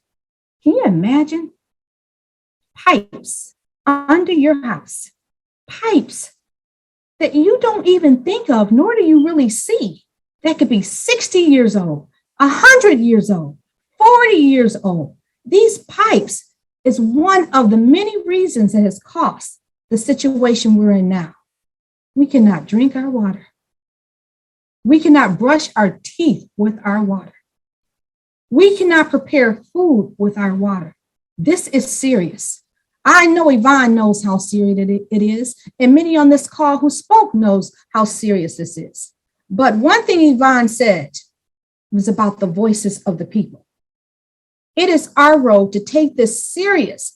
Can you imagine pipes under your house, pipes that you don't even think of, nor do you really see, that could be 60 years old, 100 years old, 40 years old. These pipes is one of the many reasons that has caused the situation we're in now. We cannot drink our water. We cannot brush our teeth with our water. We cannot prepare food with our water. This is serious. I know Yvonne knows how serious it is, and many on this call who spoke knows how serious this is. But one thing Yvonne said was about the voices of the people. It is our role to take this serious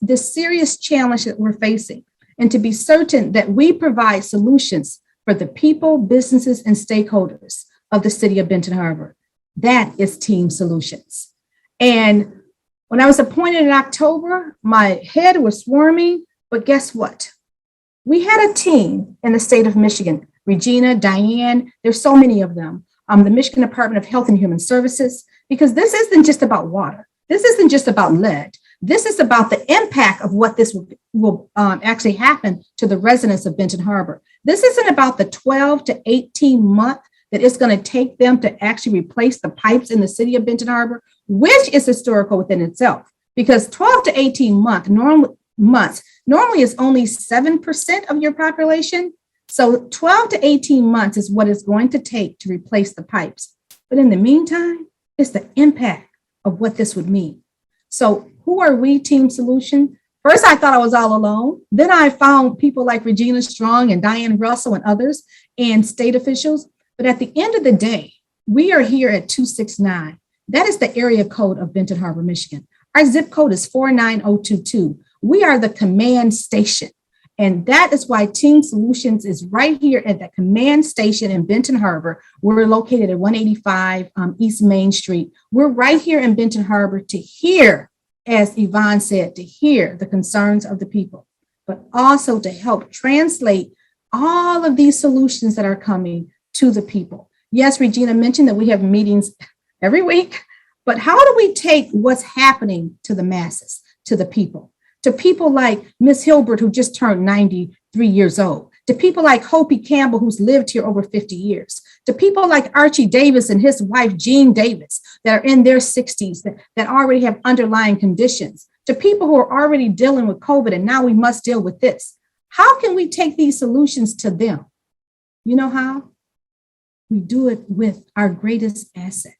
challenge that we're facing and to be certain that we provide solutions for the people, businesses, and stakeholders of the city of Benton Harbor. That is Team Solutions. And when I was appointed in October, my head was swarming, but guess what? We had a team in the state of Michigan, Regina, Diane, there's so many of them, the Michigan Department of Health and Human Services, because this isn't just about water. This isn't just about lead. This is about the impact of what this will actually happen to the residents of Benton Harbor. This isn't about the 12 to 18 month that it's going to take them to actually replace the pipes in the city of Benton Harbor, which is historical within itself, because 12 to 18 months normally is only 7% of your population. So 12 to 18 months is what it's going to take to replace the pipes. But in the meantime, it's the impact of what this would mean. So who are we, Team Solution? First, I thought I was all alone. Then I found people like Regina Strong and Diane Russell and others and state officials. But at the end of the day, we are here at 269. That is the area code of Benton Harbor, Michigan. Our zip code is 49022. We are the command station. And that is why Team Solutions is right here at the command station in Benton Harbor. We're located at 185 East Main Street. We're right here in Benton Harbor to hear, as Yvonne said, to hear the concerns of the people, but also to help translate all of these solutions that are coming to the people. Yes, Regina mentioned that we have meetings every week, but how do we take what's happening to the masses, to the people? To people like Miss Hilbert, who just turned 93 years old, to people like Hopi Campbell, who's lived here over 50 years, to people like Archie Davis and his wife, Jean Davis, that are in their 60s, that already have underlying conditions, to people who are already dealing with COVID, and now we must deal with this. How can we take these solutions to them? You know how? We do it with our greatest asset.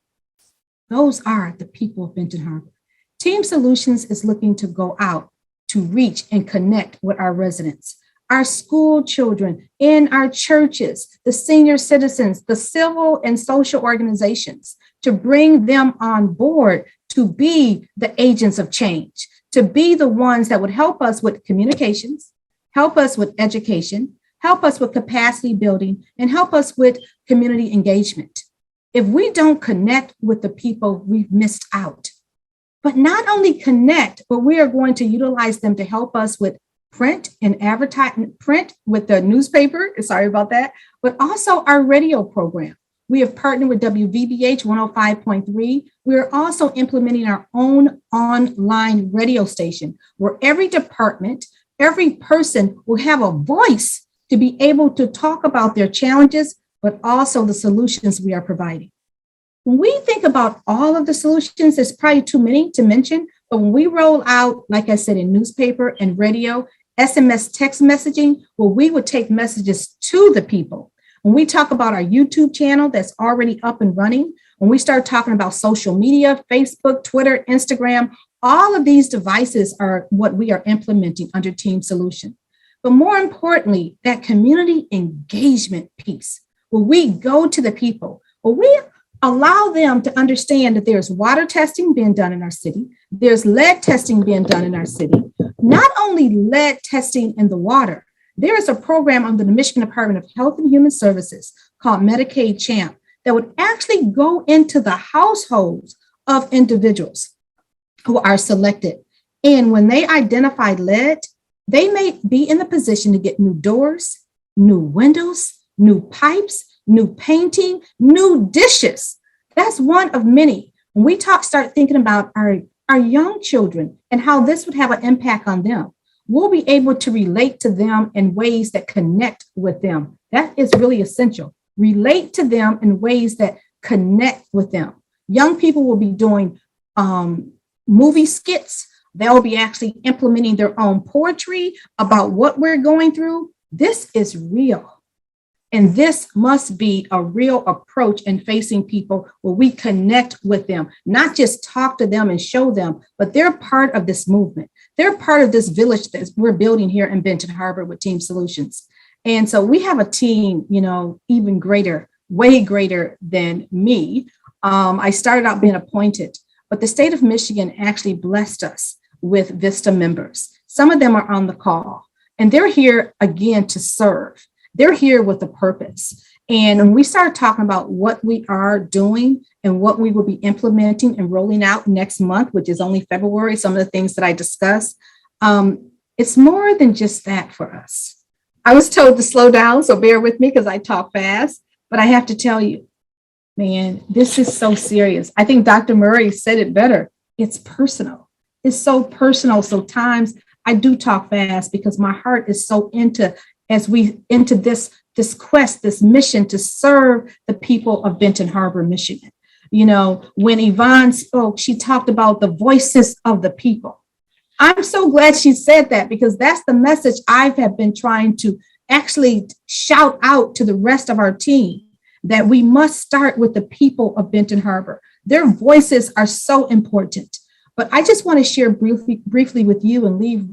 Those are the people of Benton Harbor. Team Solutions is looking to go out to reach and connect with our residents, our school children, in our churches, the senior citizens, the civil and social organizations, to bring them on board to be the agents of change, to be the ones that would help us with communications, help us with education, help us with capacity building, and help us with community engagement. If we don't connect with the people, we've missed out. But not only connect, but we are going to utilize them to help us with print and advertising, print with the newspaper, sorry about that, but also our radio program. We have partnered with WVBH 105.3. We are also implementing our own online radio station where every department, every person will have a voice to be able to talk about their challenges, but also the solutions we are providing. When we think about all of the solutions, there's probably too many to mention, but when we roll out, like I said, in newspaper and radio, SMS text messaging, where we would take messages to the people. When we talk about our YouTube channel that's already up and running, when we start talking about social media, Facebook, Twitter, Instagram, all of these devices are what we are implementing under Team Solution. But more importantly, that community engagement piece, where we go to the people, where we allow them to understand that there's water testing being done in our city, there's lead testing being done in our city. Not only lead testing in the water, there is a program under the Michigan Department of Health and Human Services called Medicaid CHAMP that would actually go into the households of individuals who are selected. And when they identify lead, they may be in the position to get new doors, new windows, new pipes, new painting, new dishes. That's one of many. When we start thinking about our young children and how this would have an impact on them, we'll be able to relate to them in ways that connect with them. That is really essential. Relate to them in ways that connect with them. Young people will be doing movie skits. They'll be actually implementing their own poetry about what we're going through. This is real. And this must be a real approach in facing people where we connect with them, not just talk to them and show them, but they're part of this movement. They're part of this village that we're building here in Benton Harbor with Team Solutions. And so we have a team, even greater, way greater than me. I started out being appointed, but the state of Michigan actually blessed us with VISTA members. Some of them are on the call, and they're here again to serve. They're here with a purpose. And when we start talking about what we are doing and what we will be implementing and rolling out next month, which is only February, some of the things that I discussed, it's more than just that for us. I was told to slow down, so bear with me because I talk fast, but I have to tell you, man, this is so serious. I think Dr. Murray said it better. It's personal. It's so personal. So times I do talk fast because my heart is so into this quest, this mission to serve the people of Benton Harbor, Michigan. When Yvonne spoke, she talked about the voices of the people. I'm so glad she said that because that's the message I have been trying to actually shout out to the rest of our team, that we must start with the people of Benton Harbor. Their voices are so important. But I just want to share briefly with you and leave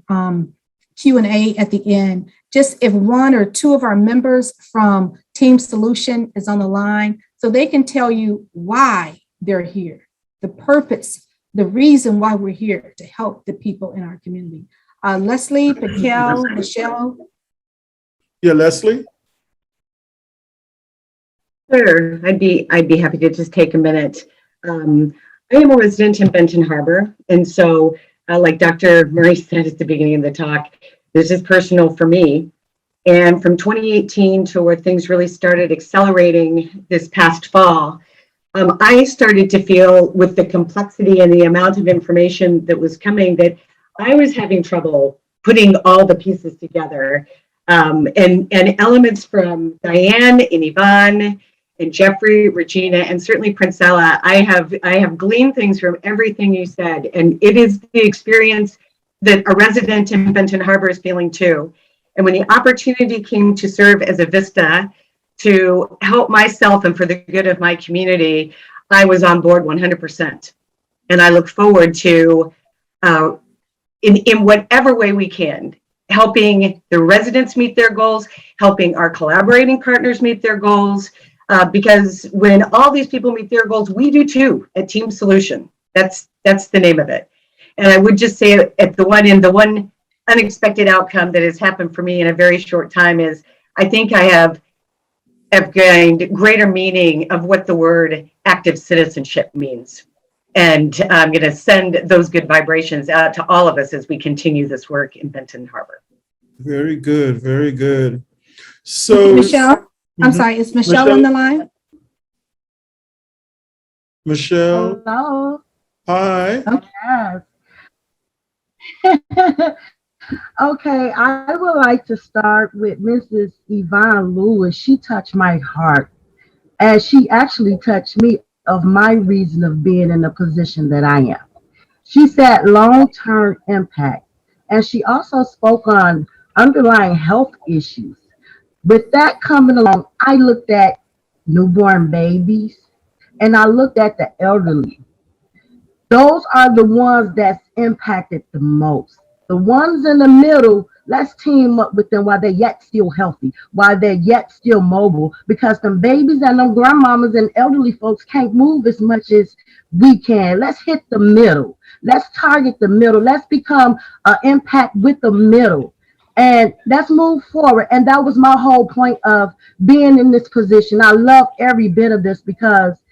Q&A at the end. Just if one or two of our members from Team Solution is on the line, so they can tell you why they're here, the purpose, the reason why we're here to help the people in our community. Leslie, Pakel, Michelle. Yeah, Leslie. Sure, I'd be happy to just take a minute. I am a resident in Benton Harbor, and so like Dr. Murray said at the beginning of the talk, this is personal for me. And from 2018 to where things really started accelerating this past fall, I started to feel with the complexity and the amount of information that was coming that I was having trouble putting all the pieces together. And elements from Diane and Yvonne and Jeffrey, Regina, and certainly Princella, I have gleaned things from everything you said. And it is the experience that a resident in Benton Harbor is feeling too. And when the opportunity came to serve as a VISTA to help myself and for the good of my community, I was on board 100%. And I look forward to, in whatever way we can, helping the residents meet their goals, helping our collaborating partners meet their goals, because when all these people meet their goals, we do too at Team Solution. That's the name of it. And I would just say at the one unexpected outcome that has happened for me in a very short time is I think I have gained greater meaning of what the word active citizenship means. And I'm going to send those good vibrations out to all of us as we continue this work in Benton Harbor. Very good, very good. So, Michelle, I'm Mhm. sorry, is Michelle on the line? Michelle, Hello. hi. Yes. Okay, I would like to start with Mrs. Yvonne Lewis. She touched my heart, and she actually touched me of my reason of being in the position that I am. She said long-term impact, and she also spoke on underlying health issues. With that coming along, I looked at newborn babies, and I looked at the elderly. Those are the ones that's impacted the most. The ones in the middle, let's team up with them while they're yet still healthy, while they're yet still mobile, because them babies and them grandmamas and elderly folks can't move as much as we can. Let's hit the middle. Let's target the middle. Let's become an impact with the middle. And let's move forward. And that was my whole point of being in this position. I love every bit of this because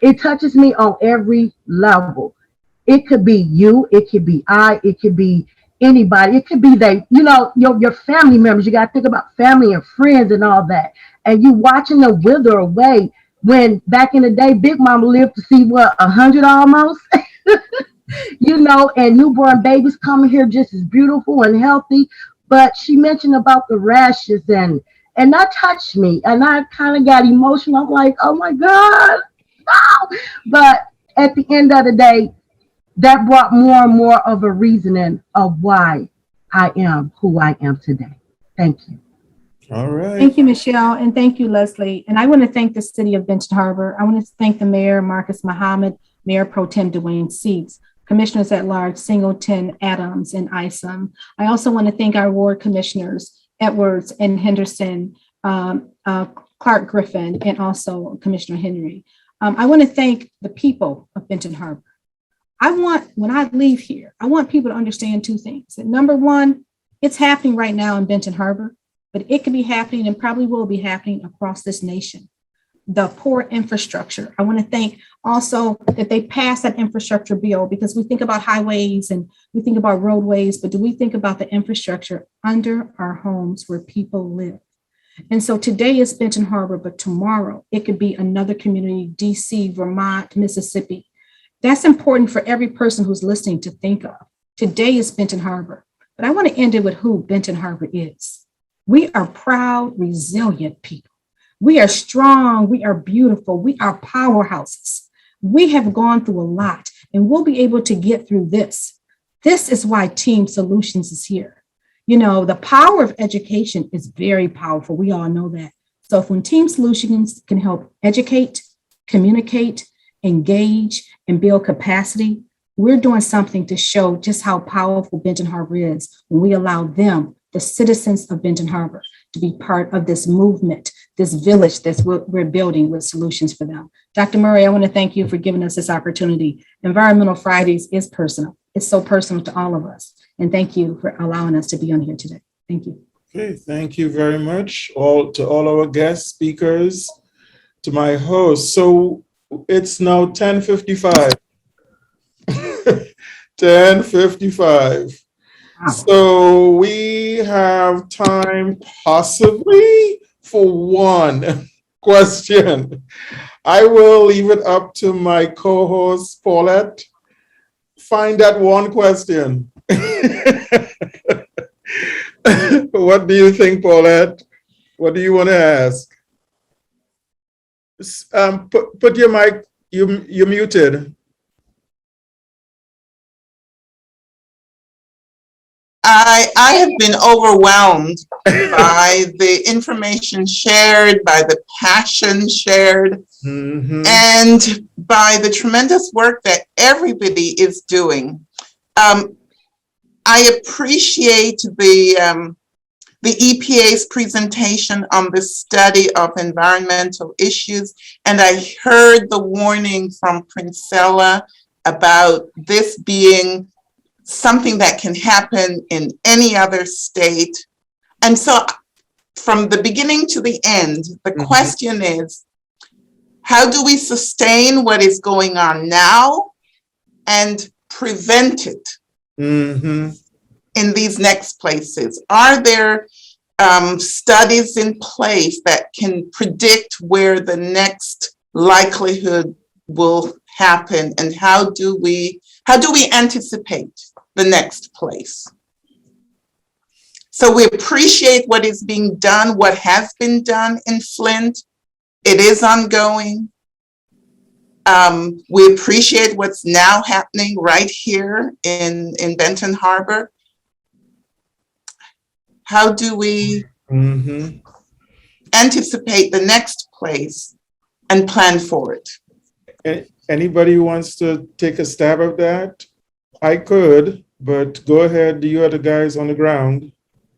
it touches me on every level. It could be you, it could be I, it could be anybody. It could be they, your family members. You got to think about family and friends and all that. And you watching them wither away when back in the day, Big Mama lived to see what, 100 almost? And newborn babies coming here just as beautiful and healthy. But she mentioned about the rashes and that touched me. And I kind of got emotional. I'm like, oh my God. No. But at the end of the day, that brought more and more of a reasoning of why I am who I am today. Thank you. All right. Thank you, Michelle, and thank you, Leslie. And I want to thank the city of Benton Harbor. I want to thank the mayor, Marcus Muhammad, Mayor Pro Tem Dwayne Seats, Commissioners at Large, Singleton, Adams, and Isom. I also want to thank our ward commissioners, Edwards and Henderson, Clark Griffin, and also Commissioner Henry. I want to thank the people of Benton Harbor. When I leave here, I want people to understand two things. That number one, it's happening right now in Benton Harbor, but it could be happening and probably will be happening across this nation. The poor infrastructure. I want to thank also that they passed that infrastructure bill, because we think about highways and we think about roadways, but do we think about the infrastructure under our homes where people live? And so today is Benton Harbor, but tomorrow it could be another community, DC, Vermont, Mississippi. That's important for every person who's listening to think of. Today is Benton Harbor, but I want to end it with who Benton Harbor is. We are proud, resilient people. We are strong, we are beautiful, we are powerhouses. We have gone through a lot and we'll be able to get through this. This is why Team Solutions is here. The power of education is very powerful. We all know that. So when Team Solutions can help educate, communicate, engage, and build capacity, we're doing something to show just how powerful Benton Harbor is when we allow them, the citizens of Benton Harbor, to be part of this movement, this village that we're building with solutions for them. Dr. Murray, I want to thank you for giving us this opportunity. Environmental Fridays is personal. It's so personal to all of us. And thank you for allowing us to be on here today. Thank you. Okay, thank you very much to all our guest speakers, to my host. So it's now 10:55. 10:55. Wow. So we have time possibly for one question. I will leave it up to my co-host, Paulette. Find that one question. What do you think, Paulette? What do you want to ask? Put your mic, you're muted. I have been overwhelmed by the information shared, by the passion shared, and by the tremendous work that everybody is doing. I appreciate the EPA's presentation on the study of environmental issues, and I heard the warning from Princella about this being something that can happen in any other state. And so from the beginning to the end, the question is, how do we sustain what is going on now and prevent it in these next places? Are there studies in place that can predict where the next likelihood will happen, and how do we anticipate the next place? So we appreciate what is being done, what has been done in Flint. It is ongoing. We appreciate what's now happening right here in Benton Harbor. How do we anticipate the next place and plan for it? Anybody wants to take a stab at that? I could, but go ahead. You are the guys on the ground.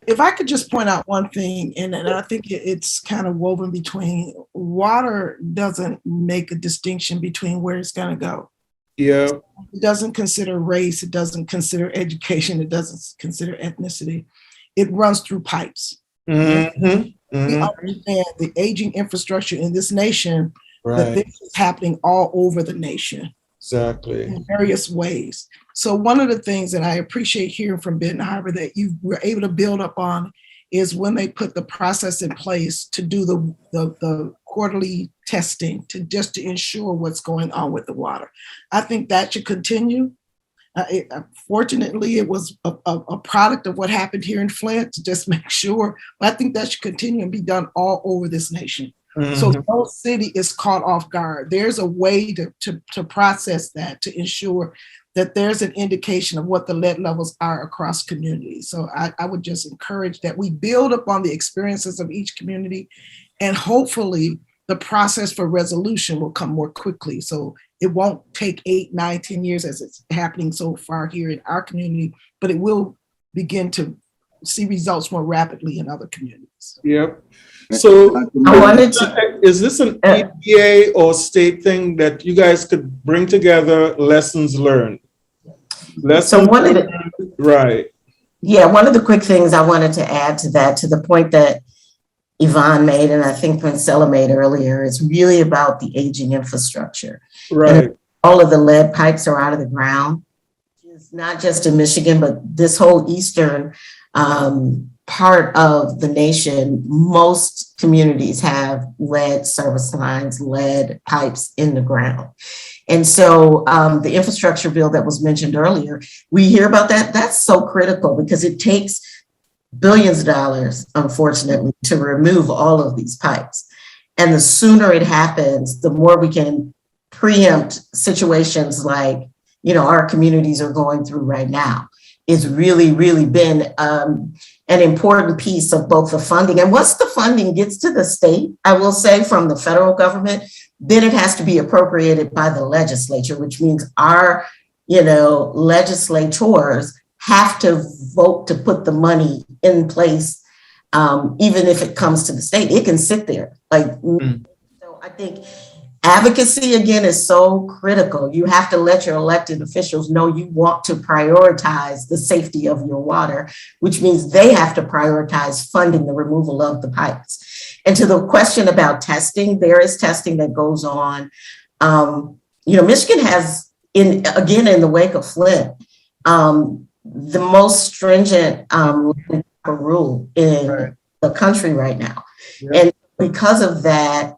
If I could just point out one thing, and I think it's kind of woven between, water doesn't make a distinction between where it's going to go. Yeah. It doesn't consider race. It doesn't consider education. It doesn't consider ethnicity. It runs through pipes. We understand the aging infrastructure in this nation, that this is happening all over the nation. Exactly. In various ways. So one of the things that I appreciate hearing from Benton Harbor that you were able to build up on is when they put the process in place to do the quarterly testing to ensure what's going on with the water. I think that should continue. Fortunately, it was a product of what happened here in Flint to just make sure, but I think that should continue and be done all over this nation. So no city is caught off guard. There's a way to process that, to ensure that there's an indication of what the lead levels are across communities. So I would just encourage that we build upon the experiences of each community, and hopefully the process for resolution will come more quickly. So it won't take 8, 9, 10 years as it's happening so far here in our community, but it will begin to see results more rapidly in other communities. Yep. So is this an EPA or state thing that you guys could bring together lessons learned? Right. Yeah, one of the quick things I wanted to add to that, to the point that Yvonne made, and I think Princella made earlier, is really about the aging infrastructure. Right. And all of the lead pipes are out of the ground. It's not just in Michigan, but this whole eastern part of the nation, most communities have lead service lines, lead pipes in the ground. And so the infrastructure bill that was mentioned earlier, we hear about that. That's so critical because it takes billions of dollars, unfortunately, to remove all of these pipes. And the sooner it happens, the more we can preempt situations like, our communities are going through right now. It's really, really been an important piece of both the funding. And once the funding gets to the state, I will say, from the federal government, then it has to be appropriated by the legislature, which means our, legislators have to vote to put the money in place. Even if it comes to the state, it can sit there. So I think advocacy, again, is so critical. You have to let your elected officials know you want to prioritize the safety of your water, which means they have to prioritize funding the removal of the pipes. And to the question about testing, there is testing that goes on. Michigan has, in the wake of Flint, the most stringent rule in the country right now. Yeah. And because of that,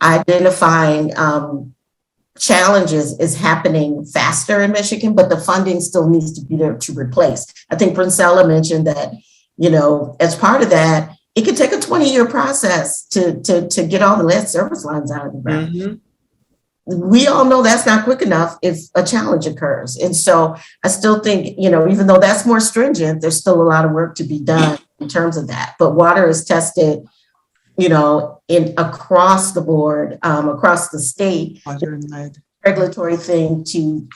identifying challenges is happening faster in Michigan, but the funding still needs to be there to replace. I think Princella mentioned that, as part of that, it could take a 20-year process to get all the lead service lines out of the ground. Mm-hmm. We all know that's not quick enough if a challenge occurs. And so I still think, even though that's more stringent, there's still a lot of work to be done in terms of that. But water is tested, in across the board, across the state. Regulatory thing to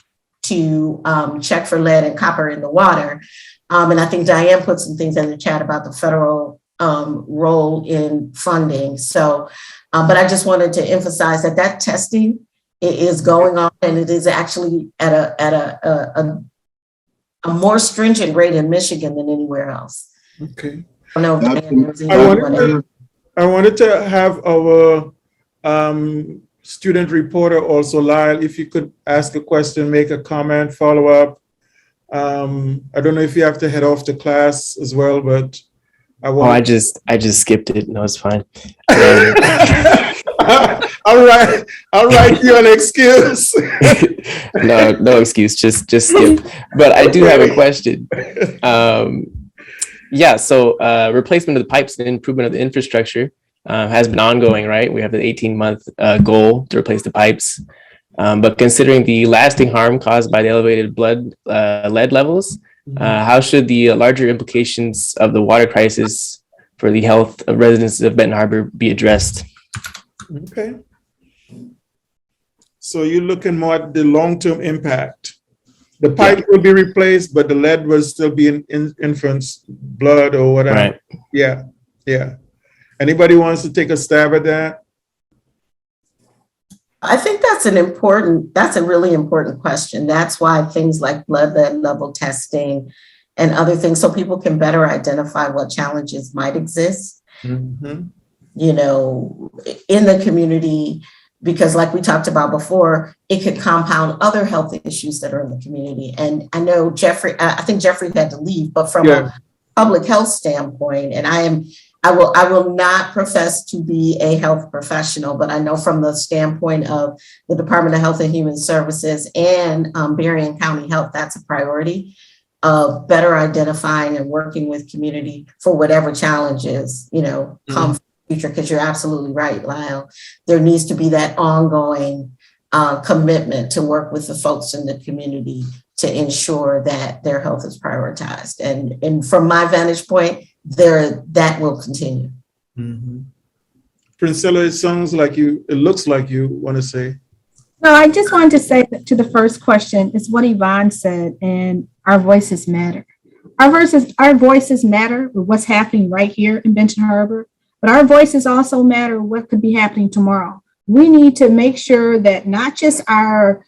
check for lead and copper in the water. And I think Diane put some things in the chat about the federal role in funding. So, but I just wanted to emphasize that testing is going on, and it is actually at a more stringent rate in Michigan than anywhere else. Okay. No, I wanted to have our student reporter also, Lyle, if you could ask a question, make a comment, follow up. I don't know if you have to head off to class as well, but I want. I just skipped it. No, it's fine. All right, I'll write you an excuse. No excuse. Just skip. But I do have a question. So replacement of the pipes and improvement of the infrastructure has been ongoing, right? We have the 18-month goal to replace the pipes. But considering the lasting harm caused by the elevated lead levels, how should the larger implications of the water crisis for the health of residents of Benton Harbor be addressed? Okay. So you're looking more at the long-term impact. The pipe will be replaced, but the lead will still be in infants' blood or whatever. Right. Yeah. Anybody wants to take a stab at that? I think that's a really important question. That's why things like blood level testing and other things, so people can better identify what challenges might exist, in the community, because like we talked about before, it could compound other health issues that are in the community. And I know I think Jeffrey had to leave, but from a public health standpoint, and I will not profess to be a health professional, but I know from the standpoint of the Department of Health and Human Services and Berrien County Health, that's a priority of better identifying and working with community for whatever challenges, come from the future, because you're absolutely right, Lyle. There needs to be that ongoing commitment to work with the folks in the community to ensure that their health is prioritized. And from my vantage point, that will continue. Mm-hmm. Princella, it looks like you want to say. No, I just wanted to say to the first question is what Yvonne said, and our voices matter. Our voices matter with what's happening right here in Benton Harbor, but our voices also matter what could be happening tomorrow. We need to make sure that not just our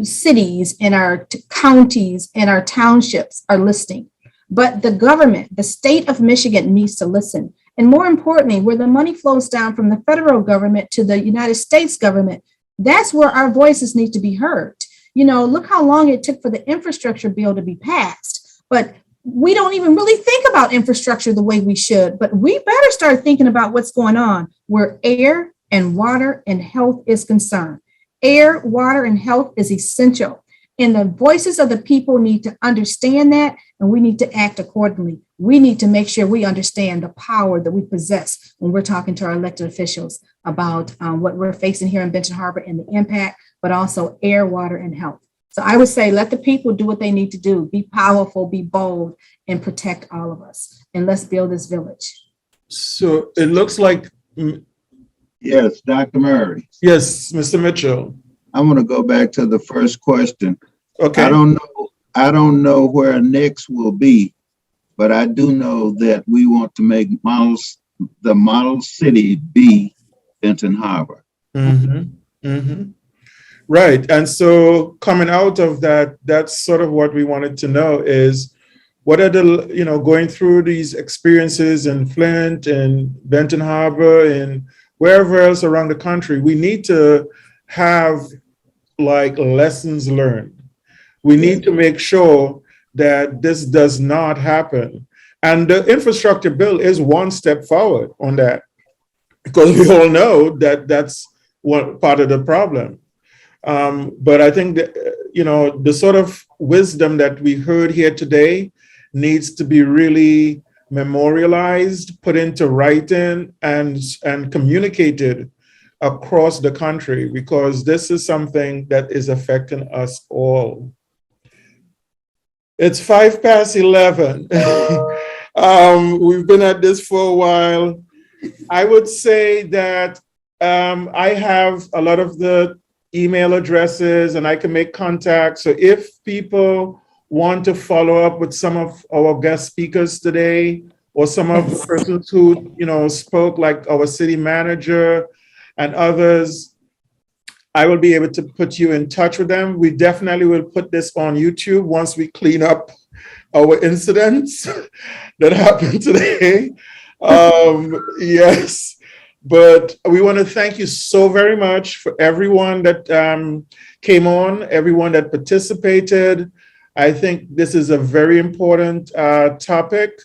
cities and our counties and our townships are listening, but the government, the state of Michigan needs to listen. And more importantly, where the money flows down from the federal government to the United States government, that's where our voices need to be heard. Look how long it took for the infrastructure bill to be passed, but we don't even really think about infrastructure the way we should, but we better start thinking about what's going on where air and water and health is concerned. Air, water, and health is essential. And the voices of the people need to understand that, and we need to act accordingly. We need to make sure we understand the power that we possess when we're talking to our elected officials about what we're facing here in Benton Harbor and the impact, but also air, water, and health. So I would say, let the people do what they need to do. Be powerful, be bold, and protect all of us. And let's build this village. So it looks like... Yes, Dr. Murray. Yes, Mr. Mitchell. I want to go back to the first question. Okay. I don't know where next will be, but I do know that we want to make the model city be Benton Harbor. Mm-hmm. Mm-hmm. Right. And so coming out of that, that's sort of what we wanted to know is what are the, going through these experiences in Flint and Benton Harbor and wherever else around the country, we need to have like lessons learned. We need to make sure that this does not happen. And the infrastructure bill is one step forward on that, because we all know that that's one part of the problem. But I think that, the sort of wisdom that we heard here today needs to be really memorialized, put into writing, and communicated across the country, because this is something that is affecting us all. It's 11:05. We've been at this for a while. I would say that I have a lot of the email addresses and I can make contact. So if people want to follow up with some of our guest speakers today, or some of the persons who, spoke, like our city manager and others, I will be able to put you in touch with them. We definitely will put this on YouTube once we clean up our incidents that happened today. Yes, but we want to thank you so very much for everyone that came on, everyone that participated. I think this is a very important topic,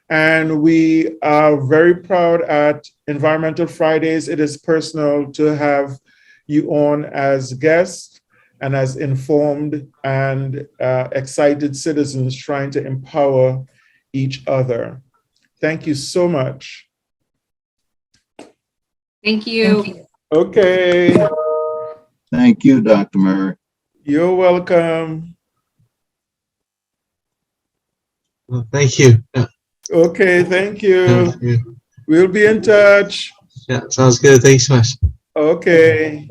and we are very proud at Environmental Fridays. It is personal to have you on as guests and as informed and excited citizens trying to empower each other. Thank you so much. Thank you. Okay. Thank you, Dr. Murray. You're welcome. Well, thank you. Yeah. Okay, thank you. Yeah. We'll be in touch. Yeah, sounds good. Thanks so much. Okay.